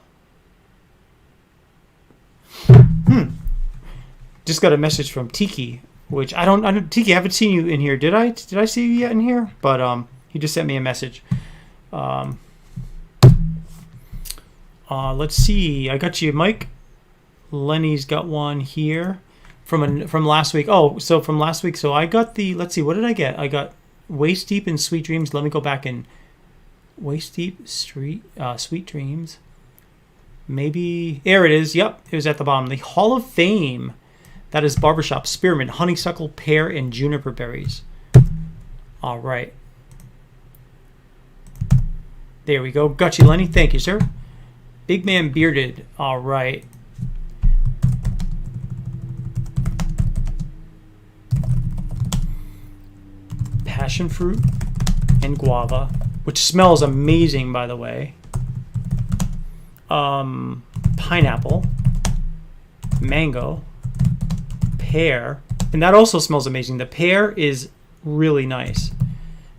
Just got a message from Tiki, which I don't Tiki, I haven't seen you in here. Did I see you yet in here? But he just sent me a message. Let's see. I got you, Mike. Lenny's got one here from last week. Oh, so from last week. So I got the, let's see, what did I get? I got Waist Deep in Sweet Dreams. Let me go back and Waist Deep Sweet Dreams. Maybe there it is. Yep, it was at the bottom. The Hall of Fame. That is barbershop spearmint, honeysuckle, pear, and juniper berries. All right. There we go. Got you, Lenny. Thank you, sir. Big Man Bearded. All right. Passion fruit and guava, which smells amazing, by the way. Pineapple, mango, pear, and that also smells amazing. The pear is really nice.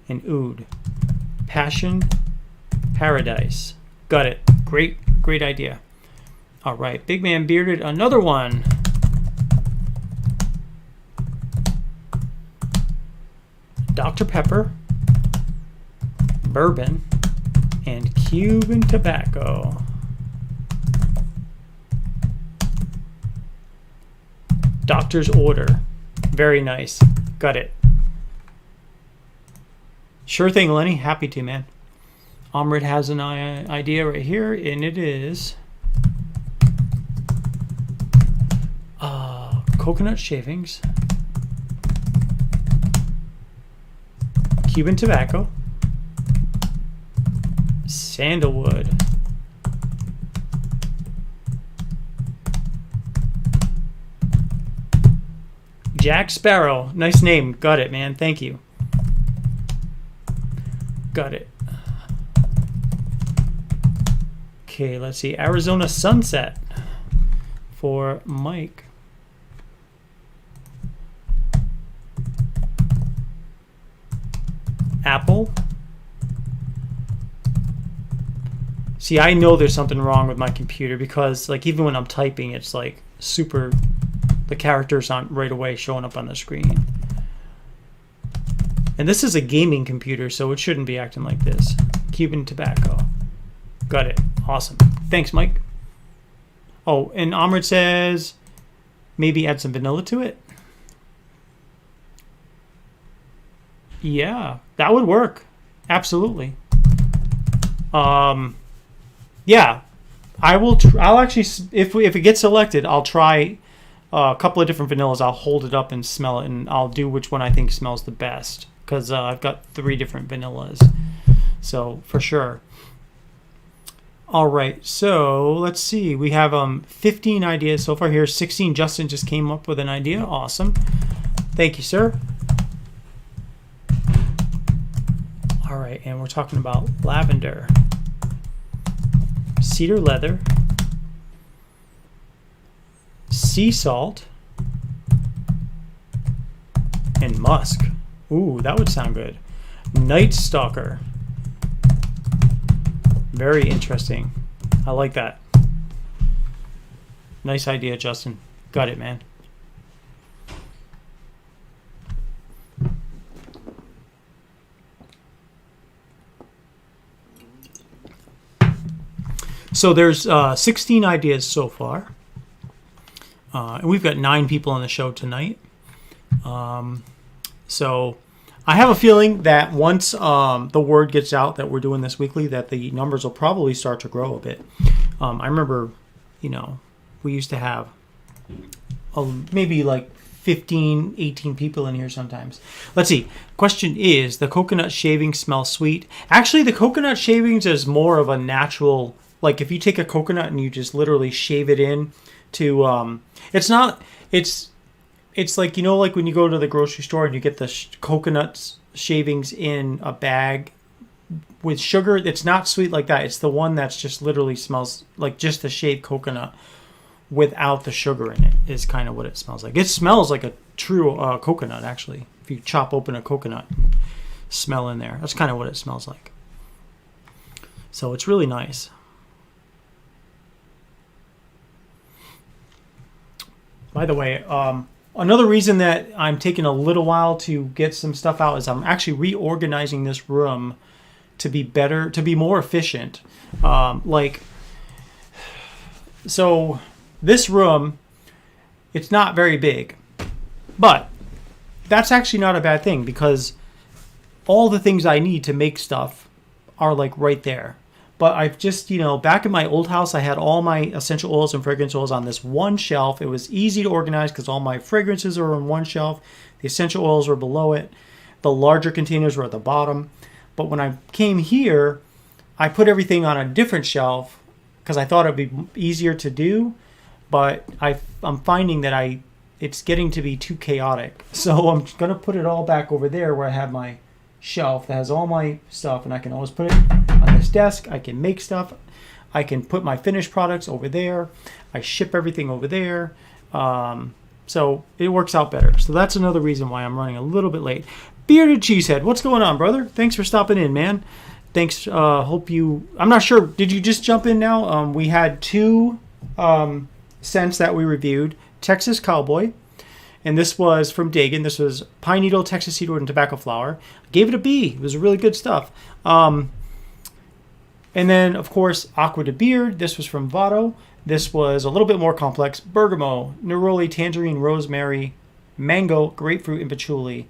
And oud, passion, paradise. Got it. Great idea. All right, Big Man Bearded, another one. Dr. Pepper, bourbon, and Cuban tobacco. Doctor's order. Very nice. Got it. Sure thing, Lenny. Happy to, man. Amrit has an idea right here, and it is coconut shavings, Cuban tobacco, sandalwood, Jack Sparrow. Nice name. Got it, man. Thank you. Got it. Okay, let's see. Arizona Sunset for Mike. Apple. See, I know there's something wrong with my computer because, like, even when I'm typing, it's like super, the characters aren't right away showing up on the screen. And this is a gaming computer, so it shouldn't be acting like this. Cuban tobacco. Got it. Awesome. Thanks, Mike. Oh, and Amrit says maybe add some vanilla to it. Yeah, that would work. Absolutely. Yeah, I will. I'll actually, if it gets selected, I'll try a couple of different vanillas. I'll hold it up and smell it, and I'll do which one I think smells the best because I've got 3 different vanillas. So for sure. All right, so let's see. We have 15 ideas so far here. 16. Justin just came up with an idea. Awesome. Thank you, sir. All All right, and we're talking about lavender, cedar leather, sea salt, and musk. Ooh, that would sound good. Night Stalker. Very interesting. I like that. Nice idea, Justin. Got it, man. So there's 16 ideas so far. And we've got 9 people on the show tonight. So I have a feeling that once the word gets out that we're doing this weekly, that the numbers will probably start to grow a bit. I remember, we used to have maybe like 15, 18 people in here sometimes. Let's see. Question is, the coconut shavings smell sweet? Actually, the coconut shavings is more of a natural, like if you take a coconut and you just literally shave it in to, it's like, like when you go to the grocery store and you get the coconut shavings in a bag with sugar, it's not sweet like that. It's the one that's just literally smells like just the shaved coconut without the sugar in it is kind of what it smells like. It smells like a true coconut, actually. If you chop open a coconut, smell in there. That's kind of what it smells like. So it's really nice. By the way, another reason that I'm taking a little while to get some stuff out is I'm actually reorganizing this room to be better, to be more efficient. So this room, it's not very big, but that's actually not a bad thing because all the things I need to make stuff are like right there. But I've just, back in my old house, I had all my essential oils and fragrance oils on this one shelf. It was easy to organize because all my fragrances are on one shelf. The essential oils were below it. The larger containers were at the bottom. But when I came here, I put everything on a different shelf because I thought it would be easier to do. But I'm finding that it's getting to be too chaotic. So I'm going to put it all back over there where I have my shelf that has all my stuff, and I can always put it on this desk. I can make stuff. I can put my finished products over there. I ship everything over there. So it works out better. So that's another reason why I'm running a little bit late. Bearded Cheesehead, what's going on, brother? Thanks for stopping in, man. Thanks. I'm not sure. Did you just jump in now? We had 2 scents that we reviewed. Texas Cowboy. And this was from Dagan. This was pine needle, Texas cedarwood, and tobacco flower. Gave it a B. It was really good stuff. And then, of course, Aqua De Beard. This was from Vado. This was a little bit more complex. Bergamot, neroli, tangerine, rosemary, mango, grapefruit, and patchouli.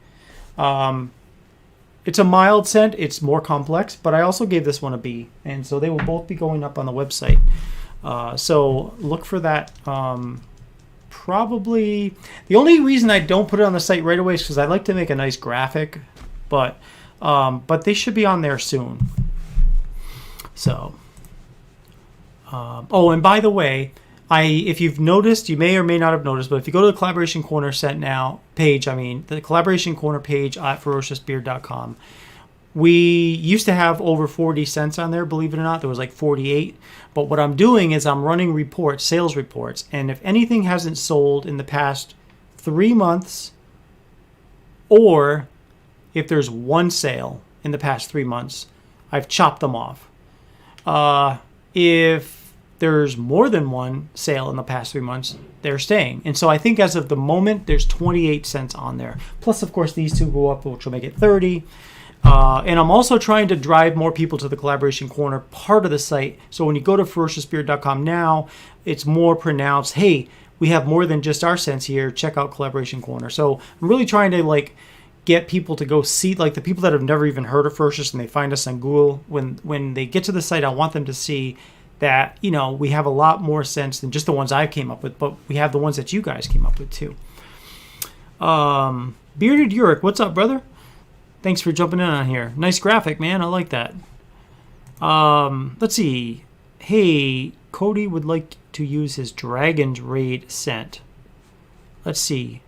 It's a mild scent. It's more complex, but I also gave this one a B. And so they will both be going up on the website. So look for that. Probably the only reason I don't put it on the site right away is because I like to make a nice graphic, but they should be on there soon. So, and by the way, if you've noticed, you may or may not have noticed, but if you go to the Collaboration Corner the Collaboration Corner page at ferociousbeard.com, we used to have over 40 cents on there, believe it or not. There was like 48. But what I'm doing is I'm running reports, sales reports. And if anything hasn't sold in the past 3 months, or if there's one sale in the past 3 months, I've chopped them off. If there's more than one sale in the past 3 months, they're staying. And so I think as of the moment, there's 28 cents on there. Plus, of course, these 2 go up, which will make it 30. And I'm also trying to drive more people to the Collaboration Corner part of the site. So when you go to ferociousbeard.com now, it's more pronounced, hey, we have more than just our scents here. Check out Collaboration Corner. So I'm really trying to get people to go see, the people that have never even heard of Ferocious and they find us on Google. When they get to the site, I want them to see that, we have a lot more scents than just the ones I came up with, but we have the ones that you guys came up with too. Bearded Uric, what's up, brother? Thanks for jumping in on here. Nice graphic, man. I like that. Let's see. Hey, Cody would like to use his Dragon's Raid scent. Let's see.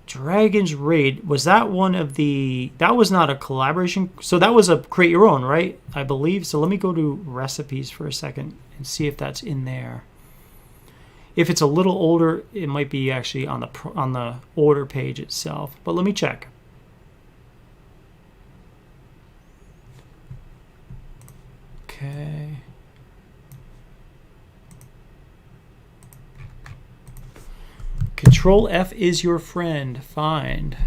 Dragon's Raid, was that one of the, that was not a collaboration, so that was a create your own, right? I believe. So let me go to recipes for a second and see if that's in there. If it's a little older, it might be actually on the order page itself, but let me check. Okay. Control F is your friend. Find.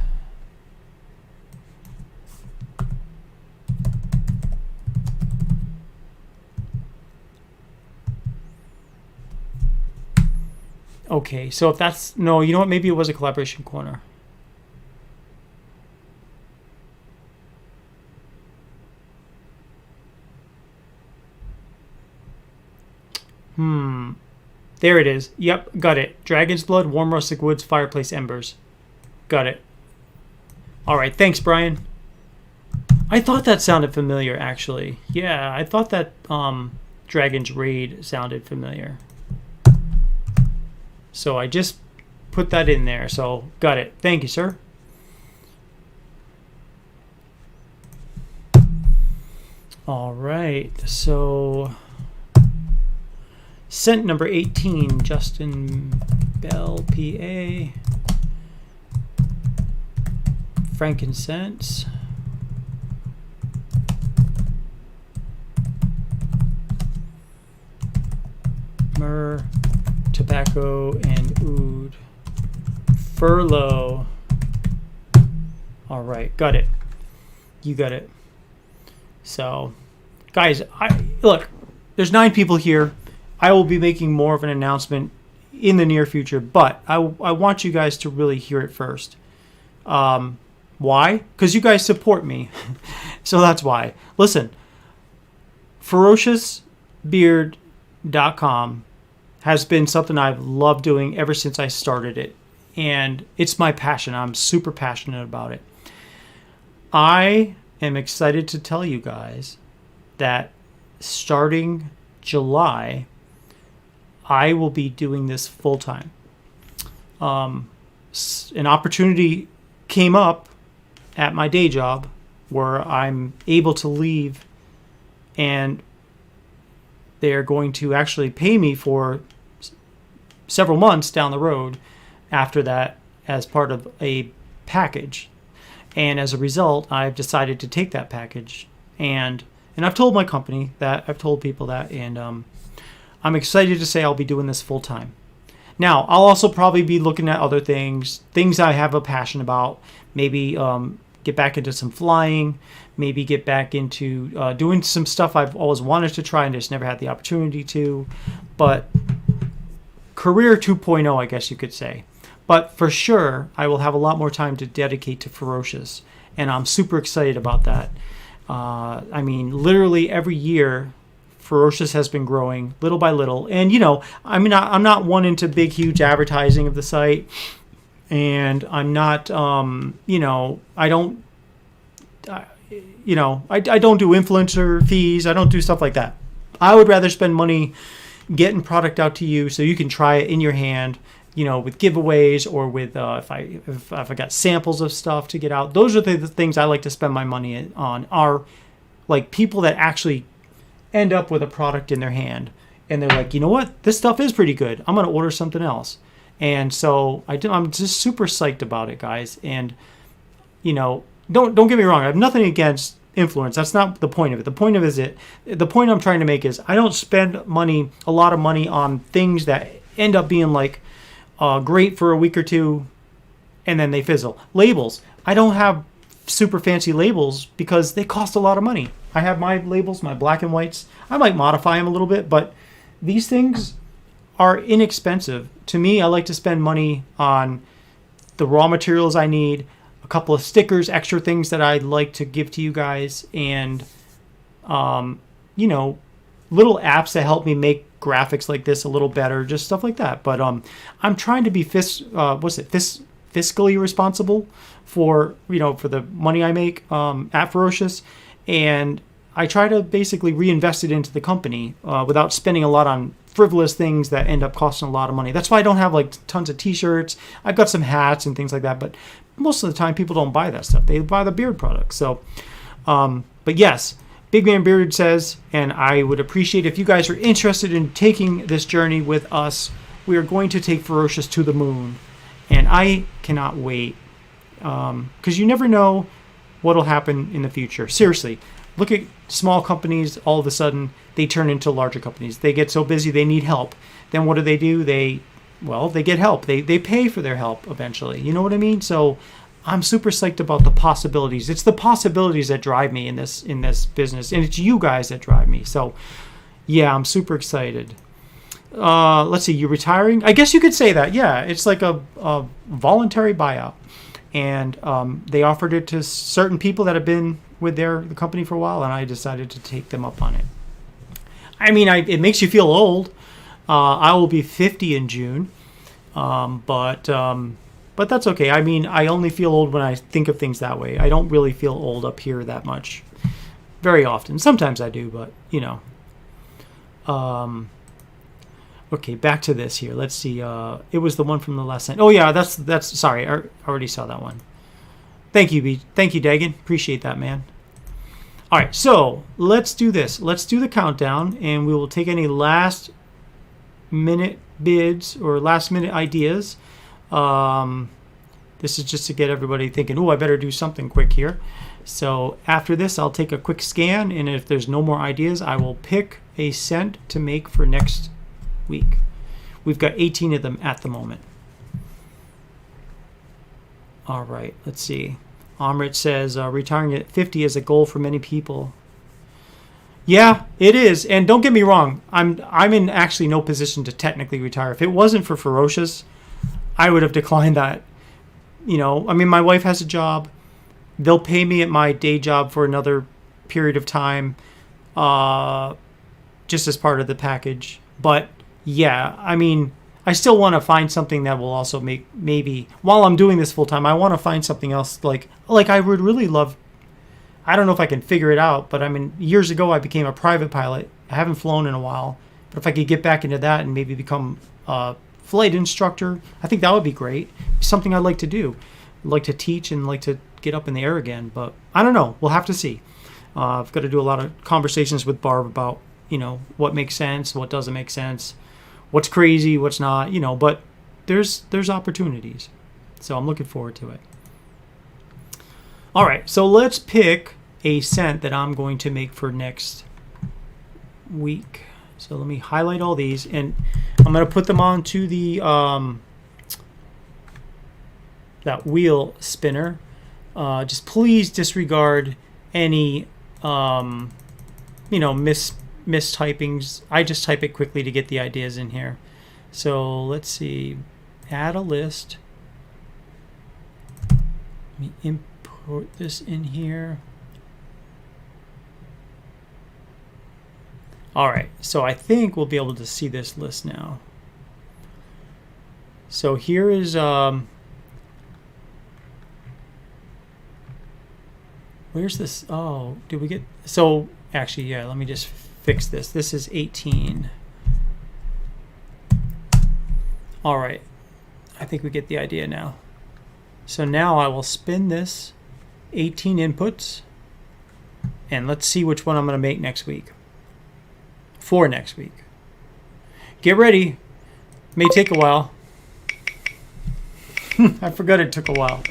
Okay, so if that's, no, you know what? Maybe it was a collaboration corner. There it is. Yep, got it. Dragon's Blood, Warm Rustic Woods, Fireplace Embers. Got it. All right, thanks, Brian. I thought that sounded familiar, actually. Yeah, I thought that Dragon's Raid sounded familiar. So I just put that in there. So got it. Thank you, sir. All right, so scent number 18, Justin Bell, PA. Frankincense. Myrrh, tobacco, and oud. Furlough. All right, got it. You got it. So, guys, look, there's 9 people here. I will be making more of an announcement in the near future, but I want you guys to really hear it first. Why? Because you guys support me. So that's why. Listen, ferociousbeard.com has been something I've loved doing ever since I started it. And it's my passion. I'm super passionate about it. I am excited to tell you guys that starting July, I will be doing this full time. An opportunity came up at my day job where I'm able to leave, and they're going to actually pay me for several months down the road after that as part of a package. And as a result, I've decided to take that package, and I've told my company that, I've told people that, and I'm excited to say I'll be doing this full time. Now, I'll also probably be looking at other things I have a passion about. Maybe get back into some flying, maybe get back into doing some stuff I've always wanted to try and just never had the opportunity to. But career 2.0, I guess you could say. But for sure, I will have a lot more time to dedicate to Ferocious, and I'm super excited about that. I mean, literally every year, Ferocious has been growing little by little. And, you know, I mean, I'm not one into big, huge advertising of the site. And I'm not, you know, I don't do influencer fees. I don't do stuff like that. I would rather spend money getting product out to you so you can try it in your hand, you know, with giveaways or with if I got samples of stuff to get out. Those are the things I like to spend my money on, are like people that actually end up with a product in their hand and they're like, you know what, this stuff is pretty good, I'm going to order something else. And so I'm just super psyched about it, guys. And, you know, don't get me wrong, I have nothing against influence. That's not the point of it. The point I'm trying to make is I don't spend a lot of money on things that end up being like great for a week or two and then they fizzle. Labels, I don't have super fancy labels because they cost a lot of money. I have my labels, my black and whites. I might modify them a little bit, but these things are inexpensive. To me, I like to spend money on the raw materials I need, a couple of stickers, extra things that I'd like to give to you guys, and you know, little apps that help me make graphics like this a little better, just stuff like that. But I'm trying to be fiscally responsible for, you know, for the money I make at Ferocious, and I try to basically reinvest it into the company without spending a lot on frivolous things that end up costing a lot of money. That's why I don't have like tons of t-shirts. I've got some hats and things like that, but most of the time people don't buy that stuff. They buy the beard products. So, but yes, Big Man Beard says, and I would appreciate if you guys are interested in taking this journey with us. We are going to take Ferocious to the moon, and I cannot wait, because you never know what'll happen in the future. Seriously, look at small companies. All of a sudden, they turn into larger companies. They get so busy, they need help. Then what do? They get help. They pay for their help eventually. You know what I mean? So I'm super psyched about the possibilities. It's the possibilities that drive me in this business, and it's you guys that drive me. So yeah, I'm super excited. Let's see, you're retiring? I guess you could say that. Yeah, it's like a voluntary buyout. And they offered it to certain people that have been with the company for a while, and I decided to take them up on it. I mean, it makes you feel old. I will be 50 in June, but that's okay. I mean, I only feel old when I think of things that way. I don't really feel old up here that much, very often. Sometimes I do, but you know. Okay, back to this here. Let's see. It was the one from the last sentence. Oh yeah, that's. Sorry, I already saw that one. Thank you, Thank you, Dagan. Appreciate that, man. All right, so let's do this. Let's do the countdown, and we will take any last minute bids or last minute ideas. This is just to get everybody thinking, oh, I better do something quick here. So after this, I'll take a quick scan, and if there's no more ideas, I will pick a scent to make for next week. We've got 18 of them at the moment. All right, let's see. Amrit says retiring at 50 is a goal for many people. Yeah, it is. And don't get me wrong, I'm in actually no position to technically retire. If it wasn't for Ferocious, I would have declined that. You know, I mean, my wife has a job. They'll pay me at my day job for another period of time, just as part of the package. But yeah, I mean, I still want to find something that will also make, maybe while I'm doing this full time, I want to find something else like I would really love. I don't know if I can figure it out, but I mean, years ago I became a private pilot. I haven't flown in a while, but if I could get back into that and maybe become a flight instructor, I think that would be great. Something I'd like to do. I'd like to teach and like to get up in the air again, but I don't know. We'll have to see. I've got to do a lot of conversations with Barb about, you know, what makes sense, what doesn't make sense, what's crazy, what's not, you know, but there's opportunities. So I'm looking forward to it. All right, so let's pick a scent that I'm going to make for next week. So let me highlight all these, and I'm going to put them onto the that wheel spinner. Just please disregard any you know, mistypings. I just type it quickly to get the ideas in here. So let's see, add a list. Let me import this in here. All right, so I think we'll be able to see this list now. So here is where's this? Oh, did we get? So actually, yeah, let me just fix this. This is 18. All right, I think we get the idea now. So now I will spin this 18 inputs, and let's see which one I'm going to make next week. For next week. Get ready. May take a while. I forgot it took a while.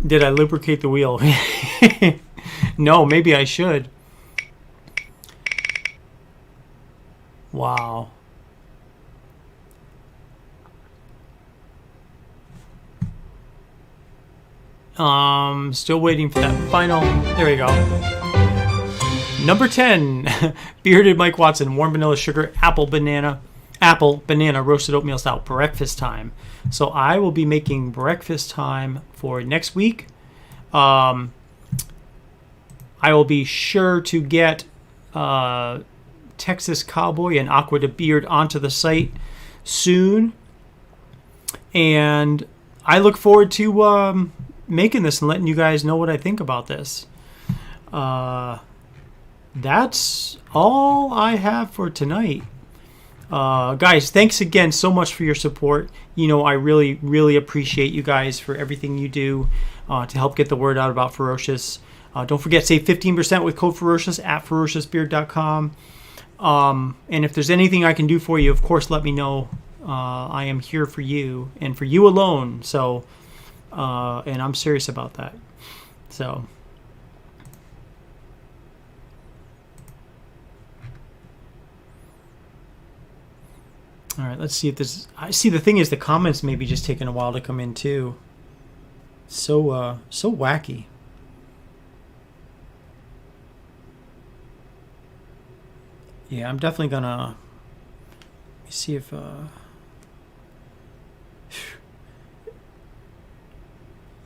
Did I lubricate the wheel? No, maybe I should. Wow. Still waiting for that final. There we go. Number 10. Bearded Mike Watson, warm vanilla sugar, apple banana roasted oatmeal style, breakfast time. So I will be making breakfast time for next week. I will be sure to get Texas Cowboy and Aqua De Beard onto the site soon. And I look forward to making this and letting you guys know what I think about this. That's all I have for tonight. Guys, thanks again so much for your support. You know, I really, really appreciate you guys for everything you do to help get the word out about Ferocious. Don't forget, save 15% with code Ferocious at ferociousbeard.com. And if there's anything I can do for you, of course, let me know. I am here for you and for you alone. So, and I'm serious about that. So. All right, let's see if this. I see the thing is the comments maybe just taking a while to come in too. So wacky. Yeah, I'm definitely gonna. Let me see if.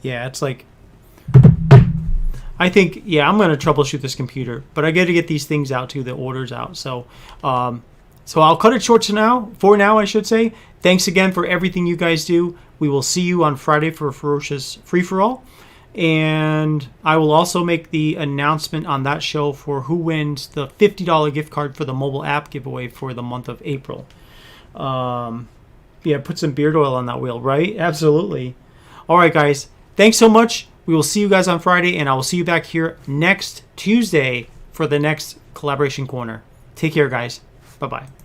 Yeah, it's like. I think I'm gonna troubleshoot this computer, but I got to get these things out too, the orders out. So. So I'll cut it short for now, I should say. Thanks again for everything you guys do. We will see you on Friday for a Ferocious Free-For-All. And I will also make the announcement on that show for who wins the $50 gift card for the mobile app giveaway for the month of April. Yeah, put some beard oil on that wheel, right? Absolutely. All right, guys. Thanks so much. We will see you guys on Friday, and I will see you back here next Tuesday for the next Collaboration Corner. Take care, guys. Bye-bye.